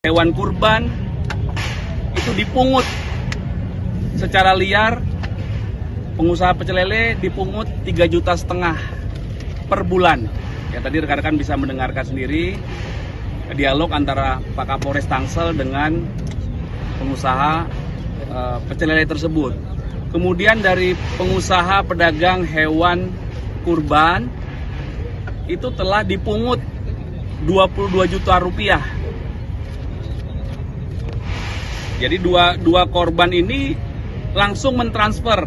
hewan kurban itu dipungut secara liar. Pengusaha pecel lele dipungut 3,5 juta per bulan. Ya, tadi rekan-rekan bisa mendengarkan sendiri dialog antara Pak Kapolres Tangsel dengan pengusaha pecel lele tersebut. Kemudian dari pengusaha pedagang hewan kurban itu telah dipungut 22 juta rupiah. Jadi dua korban ini langsung mentransfer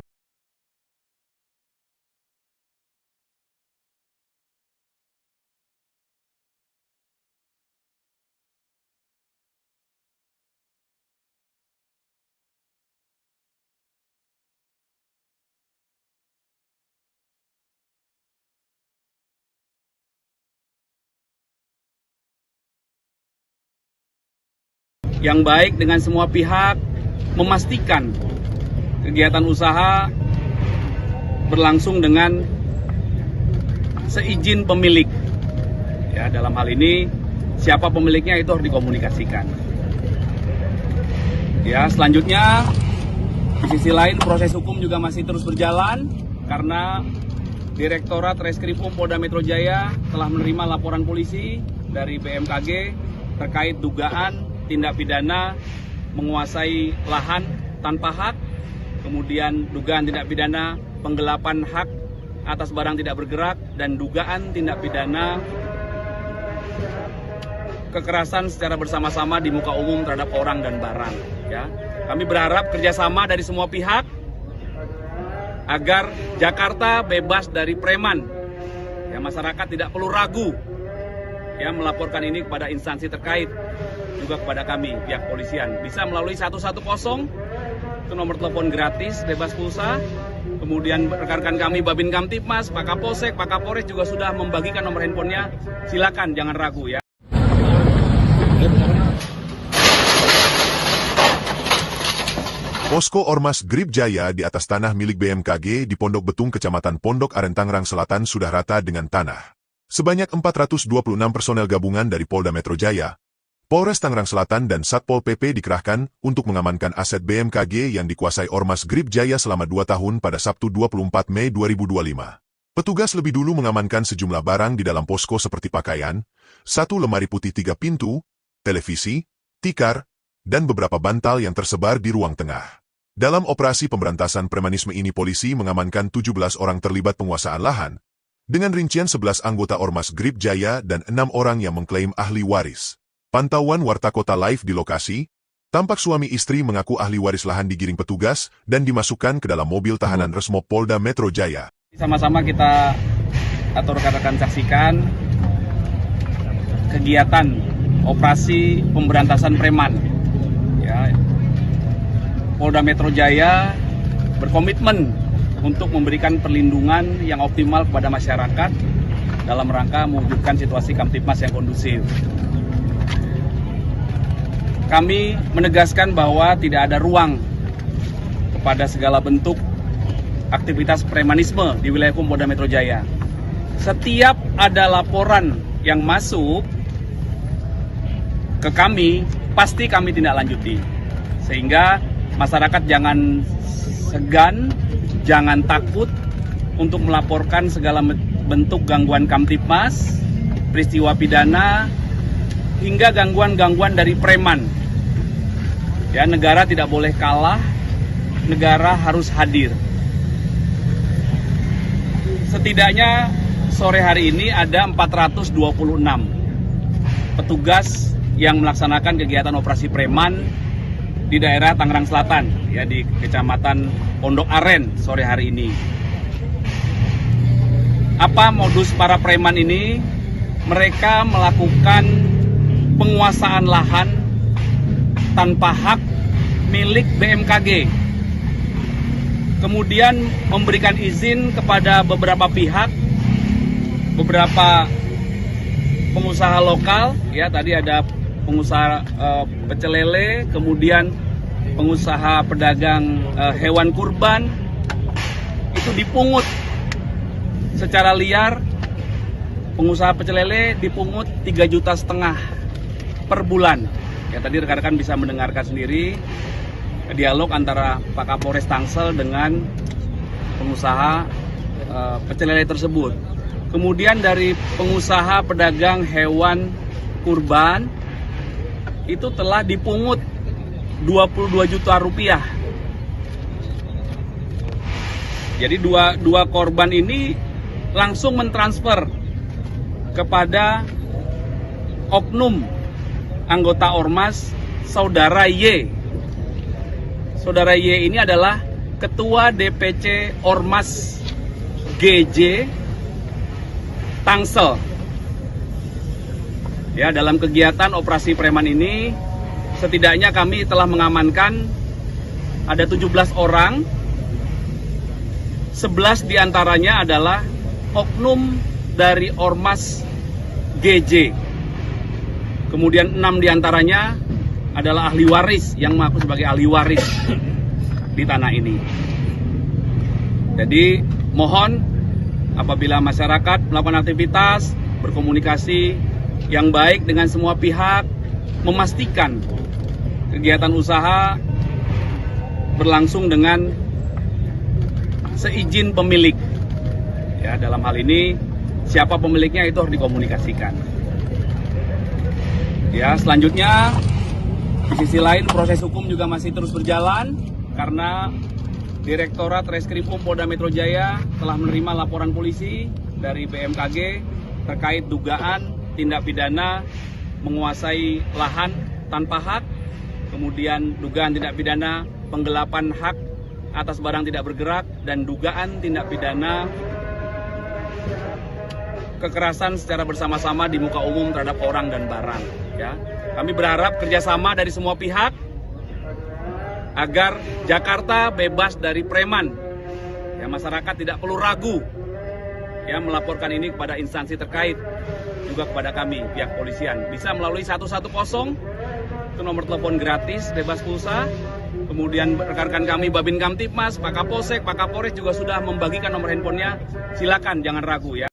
yang baik dengan semua pihak, memastikan kegiatan usaha berlangsung dengan seizin pemilik. Ya, dalam hal ini siapa pemiliknya itu harus dikomunikasikan. Ya, selanjutnya di sisi lain proses hukum juga masih terus berjalan karena Direktorat Reskrimum Polda Metro Jaya telah menerima laporan polisi dari BMKG terkait dugaan tindak pidana menguasai lahan tanpa hak, kemudian dugaan tindak pidana penggelapan hak atas barang tidak bergerak, dan dugaan tindak pidana kekerasan secara bersama-sama di muka umum terhadap orang dan barang. Ya, kami berharap kerjasama dari semua pihak agar Jakarta bebas dari preman. Ya, masyarakat tidak perlu ragu ya melaporkan ini kepada instansi terkait, juga kepada kami pihak polisian. Bisa melalui 110, itu nomor telepon gratis bebas pulsa. Kemudian rekan-rekan kami Babin Kamtipmas, Pak Kapolsek, Pak Kapolres juga sudah membagikan nomor handphonenya. Silakan, jangan ragu ya. Posko Ormas Grip Jaya di atas tanah milik BMKG di Pondok Betung, Kecamatan Pondok Aren, Tangerang Selatan sudah rata dengan tanah. Sebanyak 426 personel gabungan dari Polda Metro Jaya, Polres Tangerang Selatan dan Satpol PP dikerahkan untuk mengamankan aset BMKG yang dikuasai Ormas Grip Jaya selama 2 tahun pada Sabtu 24 Mei 2025. Petugas lebih dulu mengamankan sejumlah barang di dalam posko seperti pakaian, 1 lemari putih 3 pintu, televisi, tikar, dan beberapa bantal yang tersebar di ruang tengah. Dalam operasi pemberantasan premanisme ini polisi mengamankan 17 orang terlibat penguasaan lahan, dengan rincian 11 anggota Ormas Grip Jaya dan 6 orang yang mengklaim ahli waris. Pantauan Warta Kota Live di lokasi, tampak suami istri mengaku ahli waris lahan digiring petugas dan dimasukkan ke dalam mobil tahanan Resmob Polda Metro Jaya. Sama-sama kita atau rekan-rekan saksikan kegiatan operasi pemberantasan preman. Ya, Polda Metro Jaya berkomitmen untuk memberikan perlindungan yang optimal kepada masyarakat dalam rangka mewujudkan situasi Kamtipmas yang kondusif. Kami menegaskan bahwa tidak ada ruang kepada segala bentuk aktivitas premanisme di wilayah hukum Polda Metro Jaya. Setiap ada laporan yang masuk ke kami, pasti kami tindak lanjuti. Sehingga masyarakat jangan segan, jangan takut untuk melaporkan segala bentuk gangguan Kamtipmas, peristiwa pidana, hingga gangguan-gangguan dari preman. Ya, negara tidak boleh kalah, negara harus hadir. Setidaknya sore hari ini ada 426 petugas yang melaksanakan kegiatan operasi preman di daerah Tangerang Selatan, ya, di Kecamatan Pondok Aren sore hari ini. Apa modus para preman ini? Mereka melakukan penguasaan lahan tanpa hak milik BMKG. Kemudian memberikan izin kepada beberapa pihak, beberapa pengusaha lokal, ya, tadi ada pengusaha pecel lele, kemudian pengusaha pedagang hewan kurban, itu dipungut secara liar. Pengusaha pecel lele dipungut 3,5 juta per bulan. Ya, tadi rekan-rekan bisa mendengarkan sendiri dialog antara Pak Kapolres Tangsel dengan pengusaha pecel lele tersebut. Kemudian dari pengusaha pedagang hewan kurban itu telah dipungut 22 juta rupiah. Jadi dua korban ini langsung mentransfer kepada oknum anggota Ormas Saudara Y. Saudara Y ini adalah Ketua DPC Ormas GJ Tangsel. Ya, dalam kegiatan operasi preman ini setidaknya kami telah mengamankan ada 17 orang. 11 diantaranya adalah oknum dari Ormas GJ. Kemudian 6 diantaranya adalah ahli waris yang mengaku sebagai ahli waris di tanah ini. Jadi mohon apabila masyarakat melakukan aktivitas, berkomunikasi yang baik dengan semua pihak, memastikan kegiatan usaha berlangsung dengan seizin pemilik. Ya, dalam hal ini siapa pemiliknya itu harus dikomunikasikan. Ya, selanjutnya di sisi lain proses hukum juga masih terus berjalan karena Direktorat Reskrimum Polda Metro Jaya telah menerima laporan polisi dari BMKG terkait dugaan tindak pidana menguasai lahan tanpa hak, kemudian dugaan tindak pidana penggelapan hak atas barang tidak bergerak, dan dugaan tindak pidana kekerasan secara bersama-sama di muka umum terhadap orang dan barang. Ya, kami berharap kerjasama dari semua pihak agar Jakarta bebas dari preman. Ya, masyarakat tidak perlu ragu ya melaporkan ini kepada instansi terkait, juga kepada kami pihak polisian. Bisa melalui 110, itu nomor telepon gratis bebas pulsa. Kemudian rekan-rekan kami Babin Kamtipmas, Pak Kapolsek, Pak Kapolres juga sudah membagikan nomor handphonenya. Silakan, jangan ragu ya.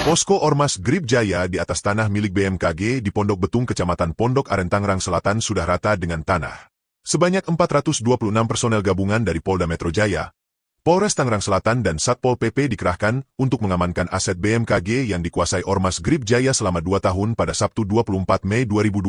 Posko Ormas Grip Jaya di atas tanah milik BMKG di Pondok Betung, Kecamatan Pondok Aren, Tangerang Selatan sudah rata dengan tanah. Sebanyak 426 personel gabungan dari Polda Metro Jaya, Polres Tangerang Selatan dan Satpol PP dikerahkan untuk mengamankan aset BMKG yang dikuasai Ormas Grip Jaya selama 2 tahun pada Sabtu 24 Mei 2025.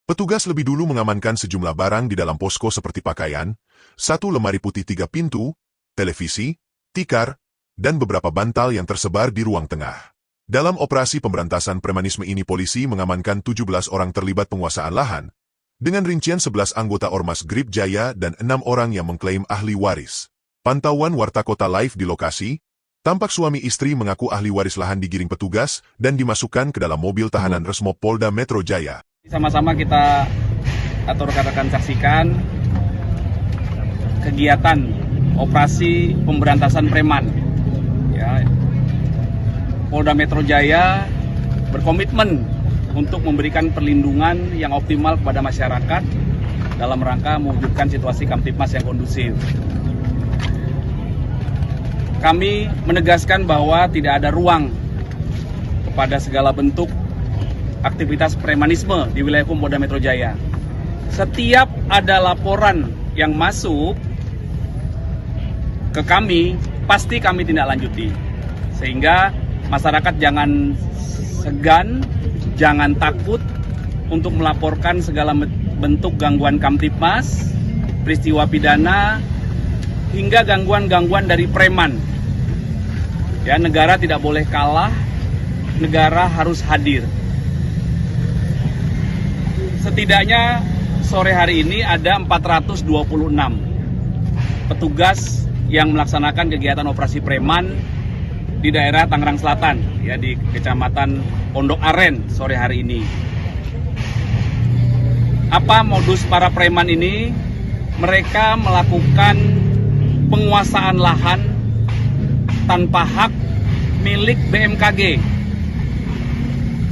Petugas lebih dulu mengamankan sejumlah barang di dalam posko seperti pakaian, 1 lemari putih 3 pintu, televisi, tikar, dan beberapa bantal yang tersebar di ruang tengah. Dalam operasi pemberantasan premanisme ini polisi mengamankan 17 orang terlibat penguasaan lahan, dengan rincian 11 anggota Ormas Grip Jaya dan 6 orang yang mengklaim ahli waris. Pantauan Warta Kota Live di lokasi, tampak suami istri mengaku ahli waris lahan digiring petugas dan dimasukkan ke dalam mobil tahanan Resmob Polda Metro Jaya. Sama-sama kita atau rekan-rekan saksikan kegiatan operasi pemberantasan preman. Ya, Polda Metro Jaya berkomitmen untuk memberikan perlindungan yang optimal kepada masyarakat dalam rangka mewujudkan situasi Kamtipmas yang kondusif. Kami menegaskan bahwa tidak ada ruang kepada segala bentuk aktivitas premanisme di wilayah hukum Polda Metro Jaya. Setiap ada laporan yang masuk ke kami, pasti kami tindak lanjuti. Sehingga masyarakat jangan segan, jangan takut untuk melaporkan segala bentuk gangguan Kamtipmas, peristiwa pidana, hingga gangguan-gangguan dari preman. Ya, negara tidak boleh kalah, negara harus hadir. Setidaknya sore hari ini ada 426 petugas yang melaksanakan kegiatan operasi preman di daerah Tangerang Selatan, ya, di Kecamatan Pondok Aren sore hari ini. Apa modus para preman ini? Mereka melakukan penguasaan lahan tanpa hak milik BMKG.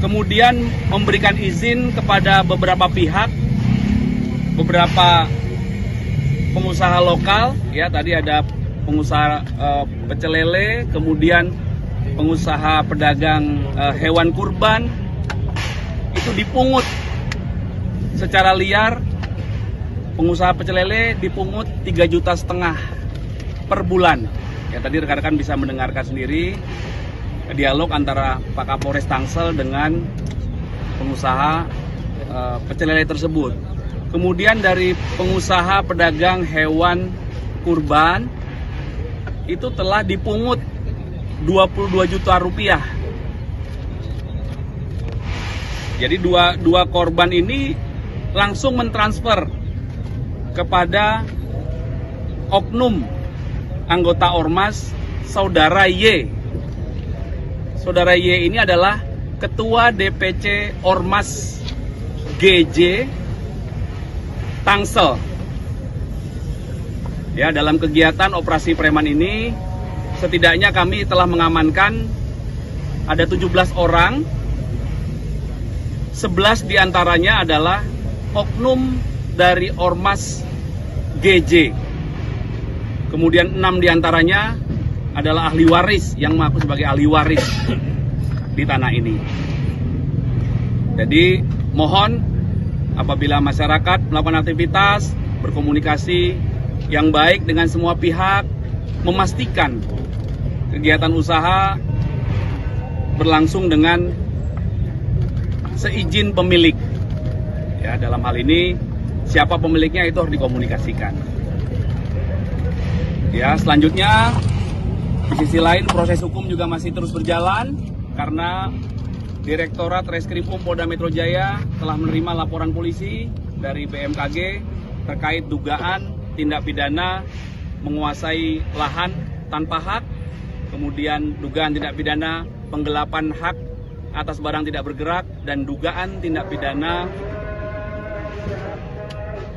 Kemudian memberikan izin kepada beberapa pihak, beberapa pengusaha lokal, ya, tadi ada pengusaha pecel lele, kemudian pengusaha pedagang hewan kurban itu dipungut secara liar. Pengusaha pecel lele dipungut 3,5 juta per bulan. Ya, tadi rekan-rekan bisa mendengarkan sendiri dialog antara Pak Kapolres Tangsel dengan pengusaha pecel lele tersebut. Kemudian dari pengusaha pedagang hewan kurban itu telah dipungut 22 juta rupiah. Jadi dua korban ini langsung mentransfer kepada oknum anggota Ormas Saudara Y. Saudara Y ini adalah Ketua DPC Ormas GJ Tangsel. Ya, dalam kegiatan operasi preman ini setidaknya kami telah mengamankan ada 17 orang. 11 diantaranya adalah oknum dari Ormas GJ. Kemudian 6 diantaranya adalah ahli waris yang mengaku sebagai ahli waris di tanah ini. Jadi mohon apabila masyarakat melakukan aktivitas, berkomunikasi yang baik dengan semua pihak, memastikan kegiatan usaha berlangsung dengan seizin pemilik. Ya, dalam hal ini siapa pemiliknya itu harus dikomunikasikan. Ya, selanjutnya di sisi lain proses hukum juga masih terus berjalan karena Direktorat Reskrimum Polda Metro Jaya telah menerima laporan polisi dari BMKG terkait dugaan tindak pidana menguasai lahan tanpa hak, kemudian dugaan tindak pidana penggelapan hak atas barang tidak bergerak, dan dugaan tindak pidana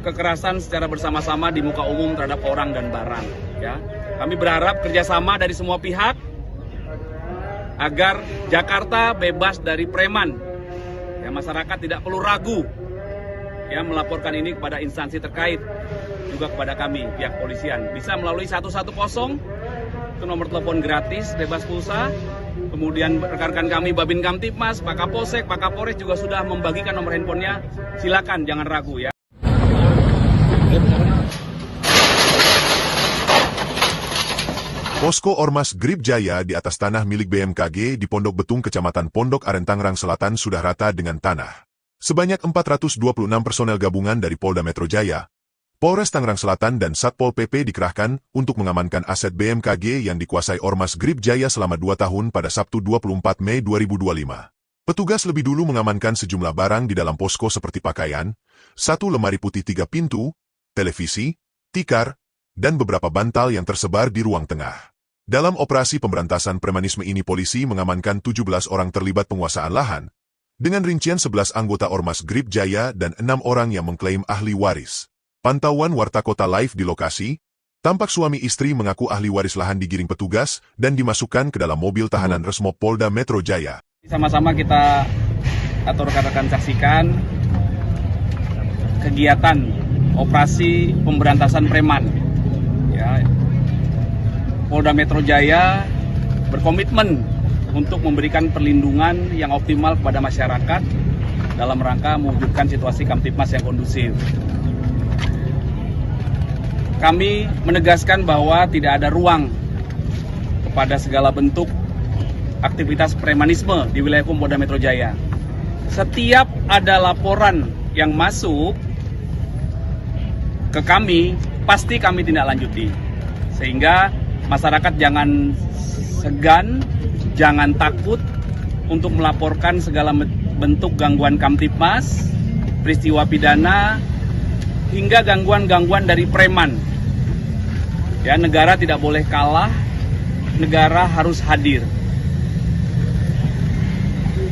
kekerasan secara bersama-sama di muka umum terhadap orang dan barang. Ya, kami berharap kerjasama dari semua pihak agar Jakarta bebas dari preman. Ya, masyarakat tidak perlu ragu ya melaporkan ini kepada instansi terkait, juga kepada kami pihak polisian. Bisa melalui 110, itu nomor telepon gratis bebas pulsa. Kemudian rekan-rekan kami Babin Kamtipmas, Pak Kapolsek, Pak Kapolres juga sudah membagikan nomor handphonenya. Silakan, jangan ragu ya. Posko Ormas Grip Jaya di atas tanah milik BMKG di Pondok Betung, Kecamatan Pondok Aren, Tangerang Selatan sudah rata dengan tanah. Sebanyak 426 personel gabungan dari Polda Metro Jaya, Polres Tangerang Selatan dan Satpol PP dikerahkan untuk mengamankan aset BMKG yang dikuasai Ormas Grip Jaya selama 2 tahun pada Sabtu 24 Mei 2025. Petugas lebih dulu mengamankan sejumlah barang di dalam posko seperti pakaian, 1 lemari putih 3 pintu, televisi, tikar, dan beberapa bantal yang tersebar di ruang tengah. Dalam operasi pemberantasan premanisme ini polisi mengamankan 17 orang terlibat penguasaan lahan, dengan rincian 11 anggota Ormas Grip Jaya dan 6 orang yang mengklaim ahli waris. Pantauan Warta Kota Live di lokasi, tampak suami istri mengaku ahli waris lahan digiring petugas dan dimasukkan ke dalam mobil tahanan Resmob Polda Metro Jaya. Sama-sama kita atau rekan-rekan saksikan kegiatan operasi pemberantasan preman. Ya, Polda Metro Jaya berkomitmen untuk memberikan perlindungan yang optimal kepada masyarakat dalam rangka mewujudkan situasi Kamtipmas yang kondusif. Kami menegaskan bahwa tidak ada ruang kepada segala bentuk aktivitas premanisme di wilayah hukum Polda Metro Jaya. Setiap ada laporan yang masuk ke kami, pasti kami tindak lanjuti. Sehingga masyarakat jangan segan, jangan takut untuk melaporkan segala bentuk gangguan Kamtipmas, peristiwa pidana, hingga gangguan-gangguan dari preman. Ya, negara tidak boleh kalah, negara harus hadir.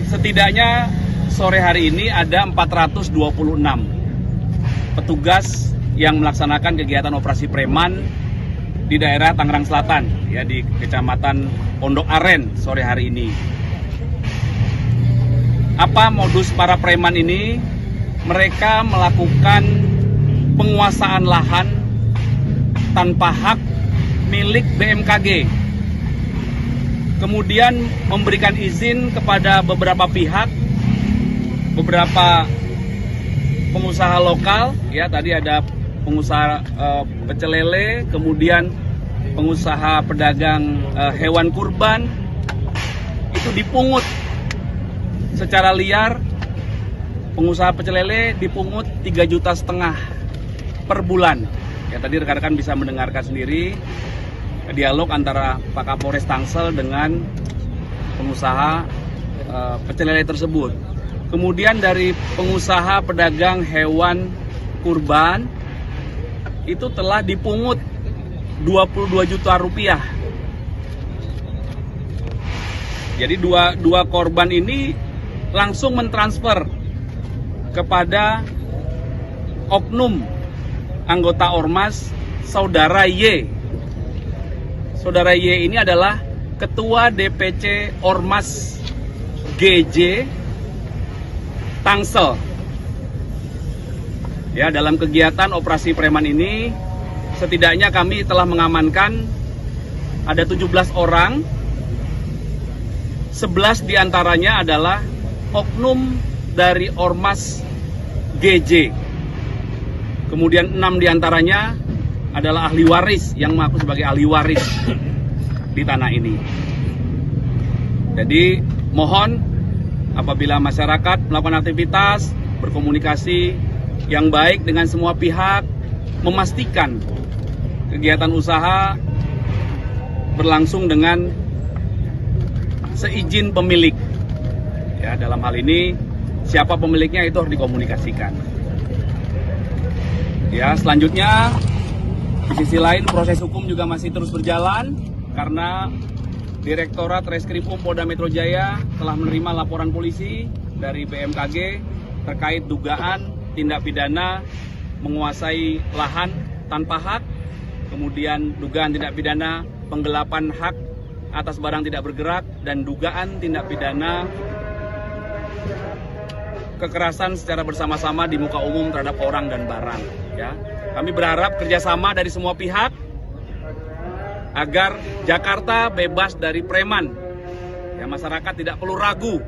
Setidaknya sore hari ini ada 426 petugas yang melaksanakan kegiatan operasi preman di daerah Tangerang Selatan, ya, di Kecamatan Pondok Aren sore hari ini. Apa modus para preman ini? Mereka melakukan penguasaan lahan tanpa hak milik BMKG. kemudian memberikan izin kepada beberapa pihak, beberapa pengusaha lokal, ya tadi ada pengusaha pecel lele, kemudian pengusaha pedagang hewan kurban, itu dipungut secara liar. Pengusaha pecel lele dipungut 3,5 juta per bulan. Ya tadi rekan-rekan bisa mendengarkan sendiri dialog antara Pak Kapolres Tangsel dengan pengusaha pecel lele tersebut. Kemudian dari pengusaha pedagang hewan kurban itu telah dipungut 22 juta rupiah. Jadi dua korban ini langsung mentransfer kepada oknum anggota Ormas Saudara Y. Saudara Y ini adalah Ketua DPC Ormas GJ Tangsel. Ya, dalam kegiatan operasi preman ini setidaknya kami telah mengamankan ada 17 orang. 11 diantaranya adalah oknum dari Ormas GJ. Kemudian 6 diantaranya adalah ahli waris yang mengaku sebagai ahli waris di tanah ini. Jadi mohon apabila masyarakat melakukan aktivitas, berkomunikasi yang baik dengan semua pihak, memastikan kegiatan usaha berlangsung dengan seizin pemilik. Ya, dalam hal ini siapa pemiliknya itu harus dikomunikasikan. Ya, selanjutnya di sisi lain proses hukum juga masih terus berjalan karena Direktorat Reskrim Polda Metro Jaya telah menerima laporan polisi dari BMKG terkait dugaan tindak pidana menguasai lahan tanpa hak, kemudian dugaan tindak pidana penggelapan hak atas barang tidak bergerak, dan dugaan tindak pidana kekerasan secara bersama-sama di muka umum terhadap orang dan barang. Ya, kami berharap kerjasama dari semua pihak agar Jakarta bebas dari preman. Ya, masyarakat tidak perlu ragu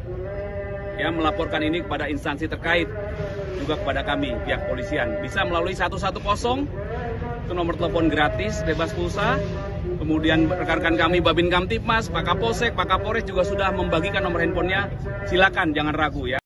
ya melaporkan ini kepada instansi terkait, juga kepada kami pihak polisian. Bisa melalui 110, itu nomor telepon gratis bebas pulsa. Kemudian rekan-rekan kami Babin Kamtipmas, Pak Kapolsek, Pak Kapolres juga sudah membagikan nomor handphonenya. Silakan jangan ragu ya.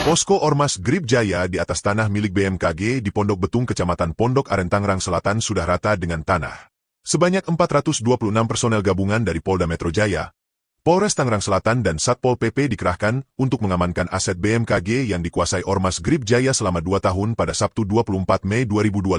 Posko Ormas Grip Jaya di atas tanah milik BMKG di Pondok Betung, Kecamatan Pondok Aren, Tangerang Selatan sudah rata dengan tanah. Sebanyak 426 personel gabungan dari Polda Metro Jaya, Polres Tangerang Selatan dan Satpol PP dikerahkan untuk mengamankan aset BMKG yang dikuasai Ormas Grip Jaya selama 2 tahun pada Sabtu 24 Mei 2025.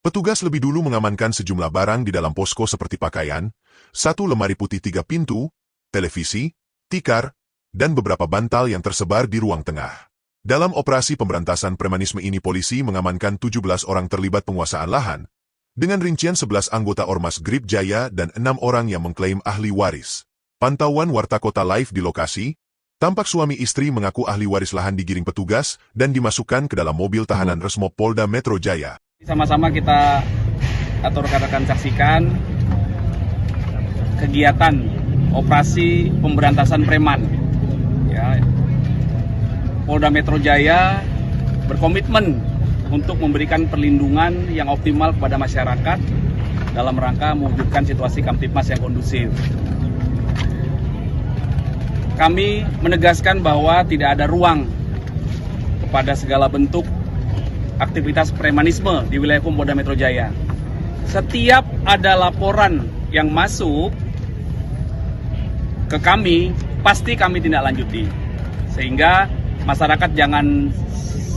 Petugas lebih dulu mengamankan sejumlah barang di dalam posko seperti pakaian, 1 lemari putih 3 pintu, televisi, tikar, dan beberapa bantal yang tersebar di ruang tengah. Dalam operasi pemberantasan premanisme ini polisi mengamankan 17 orang terlibat penguasaan lahan, dengan rincian 11 anggota Ormas Grip Jaya dan 6 orang yang mengklaim ahli waris. Pantauan Warta Kota Live di lokasi, tampak suami istri mengaku ahli waris lahan digiring petugas dan dimasukkan ke dalam mobil tahanan Resmob Polda Metro Jaya. Sama-sama kita atau rekan-rekan saksikan kegiatan operasi pemberantasan preman. Ya, Polda Metro Jaya berkomitmen untuk memberikan perlindungan yang optimal kepada masyarakat dalam rangka mewujudkan situasi Kamtipmas yang kondusif. Kami menegaskan bahwa tidak ada ruang kepada segala bentuk aktivitas premanisme di wilayah hukum Polda Metro Jaya. Setiap ada laporan yang masuk ke kami, pasti kami tindak lanjuti. Sehingga masyarakat jangan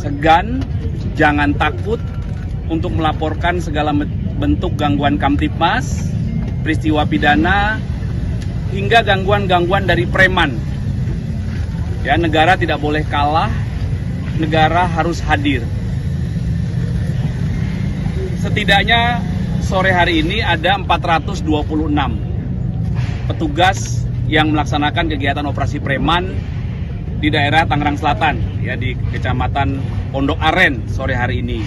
segan, jangan takut untuk melaporkan segala bentuk gangguan Kamtipmas, peristiwa pidana, hingga gangguan-gangguan dari preman. Ya, negara tidak boleh kalah, negara harus hadir. Setidaknya sore hari ini ada 426 petugas yang melaksanakan kegiatan operasi preman di daerah Tangerang Selatan, ya, di Kecamatan Pondok Aren sore hari ini.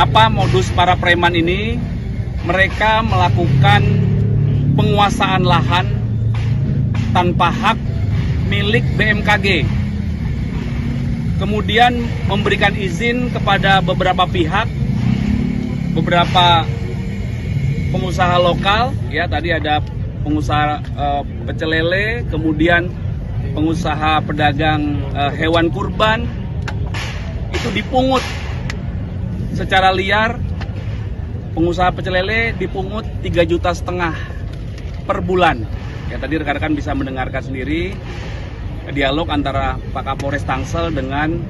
Apa modus para preman ini? Mereka melakukan penguasaan lahan tanpa hak milik BMKG. Kemudian memberikan izin kepada beberapa pihak, beberapa pengusaha lokal, ya tadi ada pengusaha pecel lele, kemudian pengusaha pedagang hewan kurban, itu dipungut secara liar. Pengusaha pecel lele dipungut 3,5 juta per bulan. Ya tadi rekan-rekan bisa mendengarkan sendiri dialog antara Pak Kapolres Tangsel dengan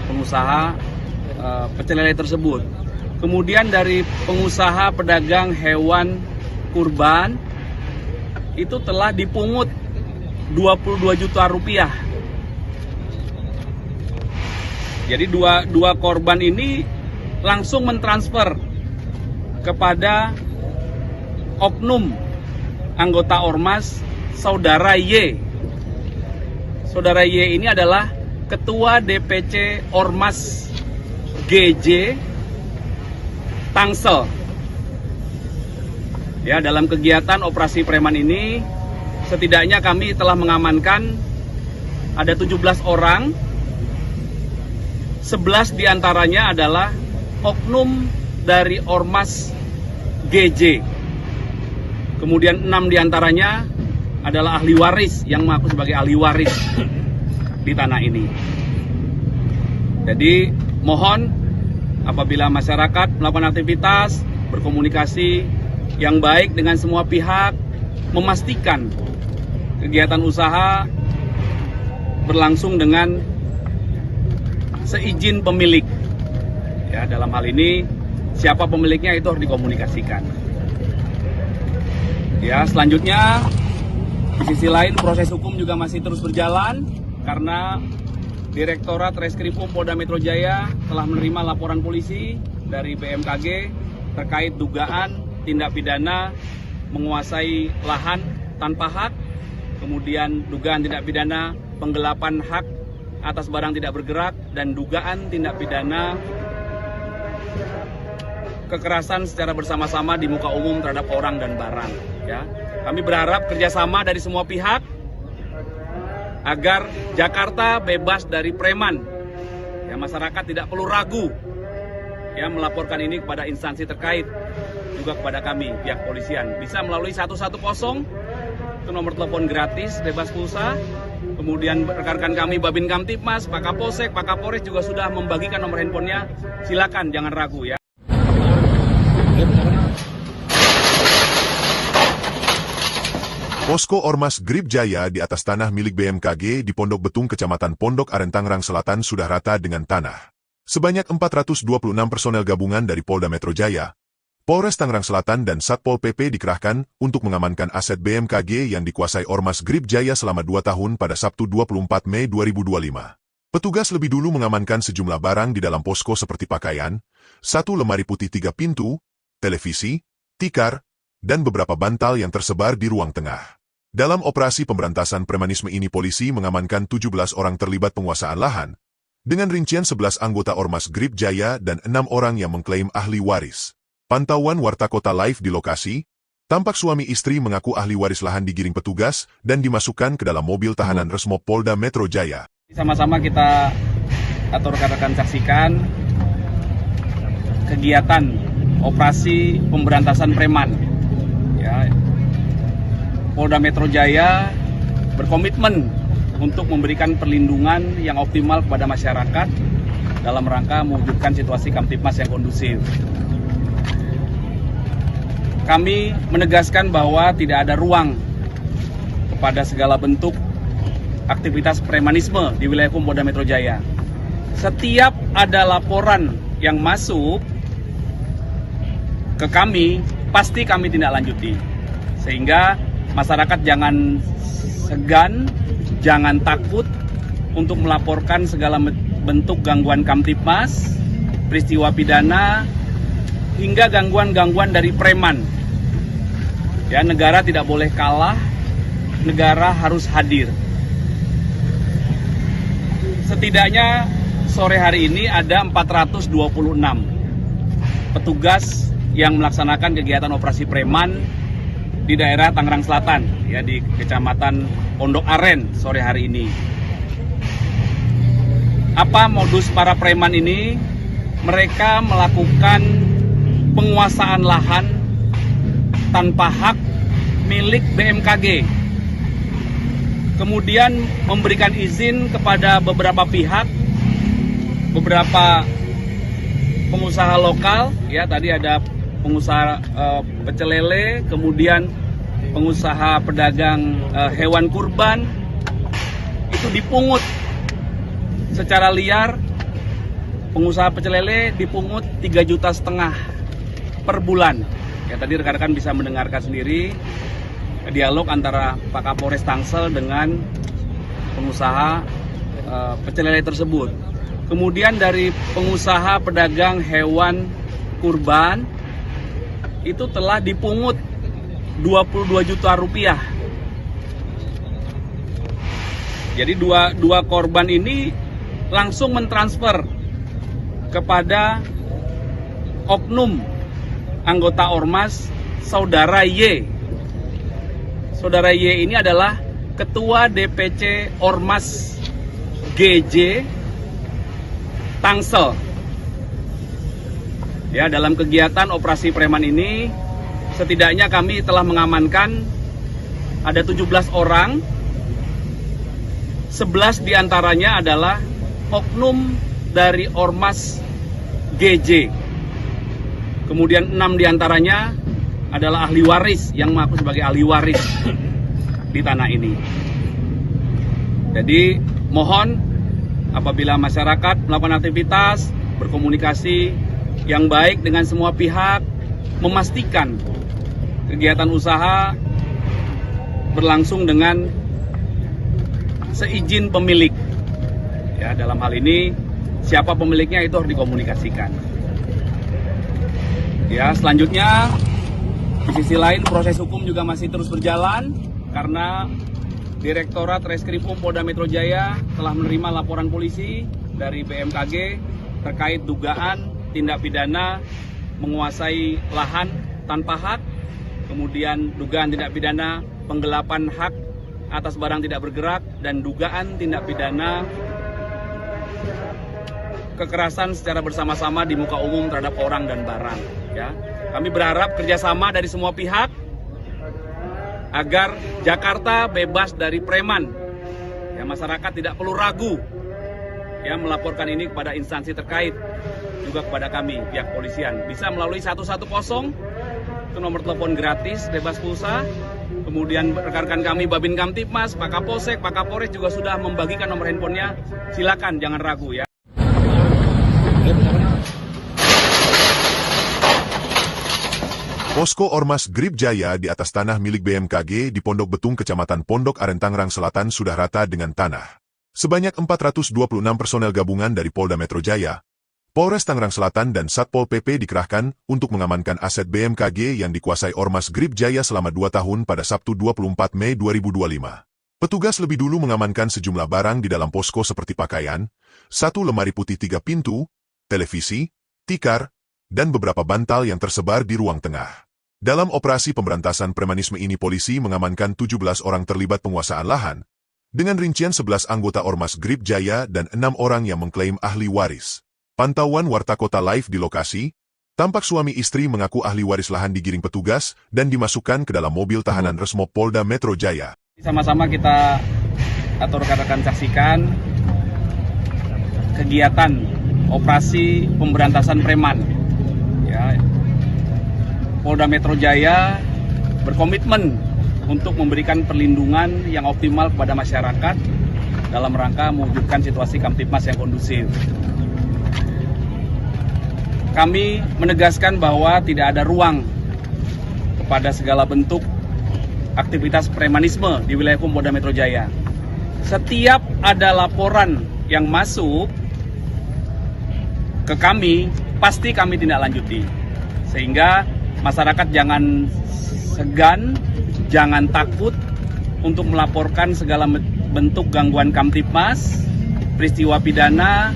pengusaha pecel lele tersebut. Kemudian dari pengusaha pedagang hewan kurban itu telah dipungut 22 juta rupiah. Jadi dua korban ini langsung mentransfer kepada oknum anggota Ormas Saudara Y. Saudara Y ini adalah Ketua DPC Ormas GJ Tangsel. Ya, dalam kegiatan operasi preman ini setidaknya kami telah mengamankan ada 17 orang. 11 diantaranya adalah oknum dari Ormas GJ. Kemudian 6 diantaranya adalah ahli waris yang mengaku sebagai ahli waris di tanah ini. Jadi mohon apabila masyarakat melakukan aktivitas, berkomunikasi yang baik dengan semua pihak, memastikan kegiatan usaha berlangsung dengan seizin pemilik. Ya, dalam hal ini siapa pemiliknya itu harus dikomunikasikan. Ya, selanjutnya di sisi lain proses hukum juga masih terus berjalan karena Direktorat Reskrimum Polda Metro Jaya telah menerima laporan polisi dari BMKG terkait dugaan tindak pidana menguasai lahan tanpa hak, kemudian dugaan tindak pidana penggelapan hak atas barang tidak bergerak, dan dugaan tindak pidana kekerasan secara bersama-sama di muka umum terhadap orang dan barang. Ya, kami berharap kerjasama dari semua pihak agar Jakarta bebas dari preman. Ya, masyarakat tidak perlu ragu ya melaporkan ini kepada instansi terkait, juga kepada kami pihak polisian. Bisa melalui 110, itu nomor telepon gratis bebas pulsa. Kemudian rekan-rekan kami Babin Kamtipmas, Pak Kapolsek, Pak Kapolres juga sudah membagikan nomor handphonenya. Silakan, jangan ragu ya. Posko Ormas Grip Jaya di atas tanah milik BMKG di Pondok Betung, Kecamatan Pondok Aren, Tangerang Selatan sudah rata dengan tanah. Sebanyak 426 personel gabungan dari Polda Metro Jaya, Polres Tangerang Selatan dan Satpol PP dikerahkan untuk mengamankan aset BMKG yang dikuasai Ormas Grip Jaya selama 2 tahun pada Sabtu 24 Mei 2025. Petugas lebih dulu mengamankan sejumlah barang di dalam posko seperti pakaian, 1 lemari putih 3 pintu, televisi, tikar, dan beberapa bantal yang tersebar di ruang tengah. Dalam operasi pemberantasan premanisme ini polisi mengamankan 17 orang terlibat penguasaan lahan, dengan rincian 11 anggota Ormas Grip Jaya dan 6 orang yang mengklaim ahli waris. Pantauan Warta Kota Live di lokasi, tampak suami istri mengaku ahli waris lahan digiring petugas dan dimasukkan ke dalam mobil tahanan Resmob Polda Metro Jaya. Sama-sama kita atau rekan-rekan saksikan kegiatan operasi pemberantasan preman. Ya, Polda Metro Jaya berkomitmen untuk memberikan perlindungan yang optimal kepada masyarakat dalam rangka mewujudkan situasi Kamtipmas yang kondusif. Kami menegaskan bahwa tidak ada ruang kepada segala bentuk aktivitas premanisme di wilayah hukum Polda Metro Jaya. Setiap ada laporan yang masuk ke kami, pasti kami tindak lanjuti. Sehingga masyarakat jangan segan, jangan takut untuk melaporkan segala bentuk gangguan Kamtipmas, peristiwa pidana, hingga gangguan-gangguan dari preman. Ya, negara tidak boleh kalah, negara harus hadir. Setidaknya sore hari ini ada 426 petugas yang melaksanakan kegiatan operasi preman di daerah Tangerang Selatan, ya, di Kecamatan Pondok Aren sore hari ini. Apa modus para preman ini? Mereka melakukan penguasaan lahan tanpa hak milik BMKG. Kemudian memberikan izin kepada beberapa pihak, beberapa pengusaha lokal, ya, tadi ada pengusaha pecel lele, kemudian pengusaha pedagang hewan kurban, itu dipungut secara liar. Pengusaha pecel lele dipungut 3,5 juta per bulan. Ya, tadi rekan-rekan bisa mendengarkan sendiri dialog antara Pak Kapolres Tangsel dengan pengusaha pecel lele tersebut. Kemudian dari pengusaha pedagang hewan kurban itu telah dipungut 22 juta rupiah. Jadi dua korban ini langsung mentransfer kepada oknum anggota Ormas Saudara Y. Saudara Y ini adalah Ketua DPC Ormas GJ Tangsel. Ya, dalam kegiatan operasi preman ini setidaknya kami telah mengamankan ada 17 orang. 11 diantaranya adalah oknum dari Ormas GJ. Kemudian 6 diantaranya adalah ahli waris yang mengaku sebagai ahli waris di tanah ini. Jadi mohon apabila masyarakat melakukan aktivitas, berkomunikasi yang baik dengan semua pihak, memastikan kegiatan usaha berlangsung dengan seizin pemilik. Ya, dalam hal ini siapa pemiliknya itu harus dikomunikasikan. Ya, selanjutnya di sisi lain proses hukum juga masih terus berjalan karena Direktorat Reskrimum Polda Metro Jaya telah menerima laporan polisi dari BMKG terkait dugaan tindak pidana menguasai lahan tanpa hak, kemudian dugaan tindak pidana penggelapan hak atas barang tidak bergerak, dan dugaan tindak pidana kekerasan secara bersama-sama di muka umum terhadap orang dan barang. Ya, kami berharap kerjasama dari semua pihak agar Jakarta bebas dari preman. Ya, masyarakat tidak perlu ragu ya melaporkan ini kepada instansi terkait, juga kepada kami pihak polisian. Bisa melalui 110, itu nomor telepon gratis bebas pulsa. Kemudian rekan-rekan kami Babin Kamtipmas, Pak Kapolsek, Pak Kapolres juga sudah membagikan nomor handphonenya. Silakan, jangan ragu ya. Posko Ormas Grip Jaya di atas tanah milik BMKG di Pondok Betung, Kecamatan Pondok Aren, Tangerang Selatan sudah rata dengan tanah. Sebanyak 426 personel gabungan dari Polda Metro Jaya, Polres Tangerang Selatan dan Satpol PP dikerahkan untuk mengamankan aset BMKG yang dikuasai Ormas Grip Jaya selama 2 tahun pada Sabtu 24 Mei 2025. Petugas lebih dulu mengamankan sejumlah barang di dalam posko seperti pakaian, 1 lemari putih 3 pintu, televisi, tikar, dan beberapa bantal yang tersebar di ruang tengah. Dalam operasi pemberantasan premanisme ini polisi mengamankan 17 orang terlibat penguasaan lahan, dengan rincian 11 anggota Ormas Grip Jaya dan 6 orang yang mengklaim ahli waris. Pantauan Warta Kota Live di lokasi, tampak suami istri mengaku ahli waris lahan digiring petugas dan dimasukkan ke dalam mobil tahanan Resmob Polda Metro Jaya. Sama-sama kita atau rekan-rekan saksikan kegiatan operasi pemberantasan preman. Ya, Polda Metro Jaya berkomitmen untuk memberikan perlindungan yang optimal kepada masyarakat dalam rangka mewujudkan situasi Kamtipmas yang kondusif. Kami menegaskan bahwa tidak ada ruang kepada segala bentuk aktivitas premanisme di wilayah hukum Polda Metro Jaya. Setiap ada laporan yang masuk ke kami, pasti kami tindak lanjuti. Sehingga masyarakat jangan segan, jangan takut untuk melaporkan segala bentuk gangguan Kamtipmas, peristiwa pidana,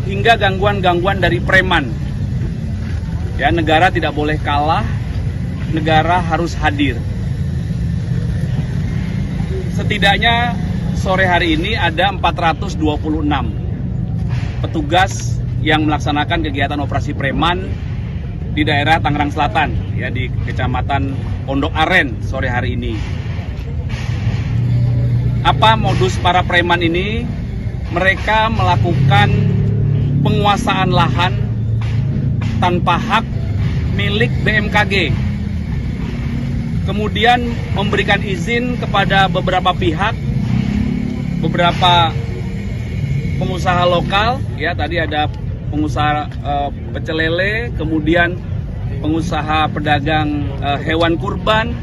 hingga gangguan-gangguan dari preman. Ya, negara tidak boleh kalah, negara harus hadir. Setidaknya sore hari ini ada 426 petugas yang melaksanakan kegiatan operasi preman di daerah Tangerang Selatan, ya, di Kecamatan Pondok Aren sore hari ini. Apa modus para preman ini? Mereka melakukan penguasaan lahan tanpa hak milik BMKG. Kemudian memberikan izin kepada beberapa pihak, beberapa pengusaha lokal, ya, tadi ada pengusaha pecel lele, kemudian pengusaha pedagang hewan kurban,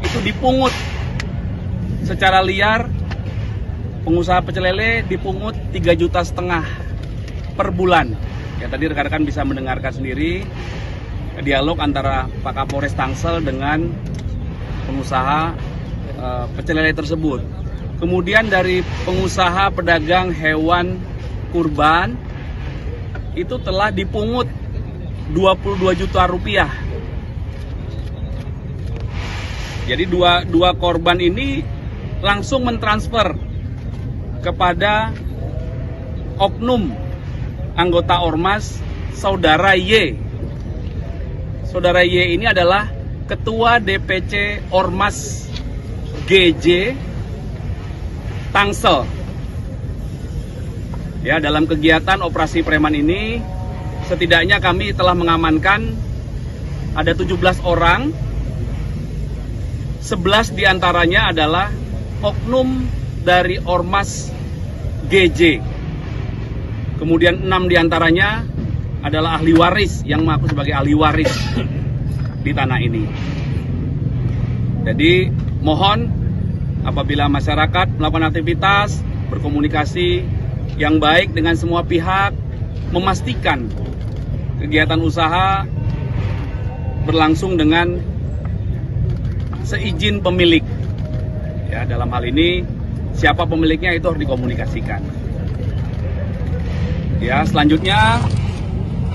itu dipungut secara liar. Pengusaha pecel lele dipungut 3,5 juta per bulan. Ya, tadi rekan-rekan bisa mendengarkan sendiri dialog antara Pak Kapolres Tangsel dengan pengusaha pecel lele tersebut. Kemudian dari pengusaha pedagang hewan kurban itu telah dipungut 22 juta rupiah. Jadi dua korban ini langsung mentransfer kepada oknum anggota Ormas Saudara Y. Saudara Y ini adalah Ketua DPC Ormas GJ Tangsel. Ya, dalam kegiatan operasi preman ini setidaknya kami telah mengamankan ada 17 orang. 11 diantaranya adalah oknum dari Ormas GJ. Kemudian 6 diantaranya adalah ahli waris yang mengaku sebagai ahli waris di tanah ini. Jadi mohon apabila masyarakat melakukan aktivitas, berkomunikasi yang baik dengan semua pihak, memastikan kegiatan usaha berlangsung dengan seizin pemilik. Ya, dalam hal ini siapa pemiliknya itu harus dikomunikasikan. Ya, selanjutnya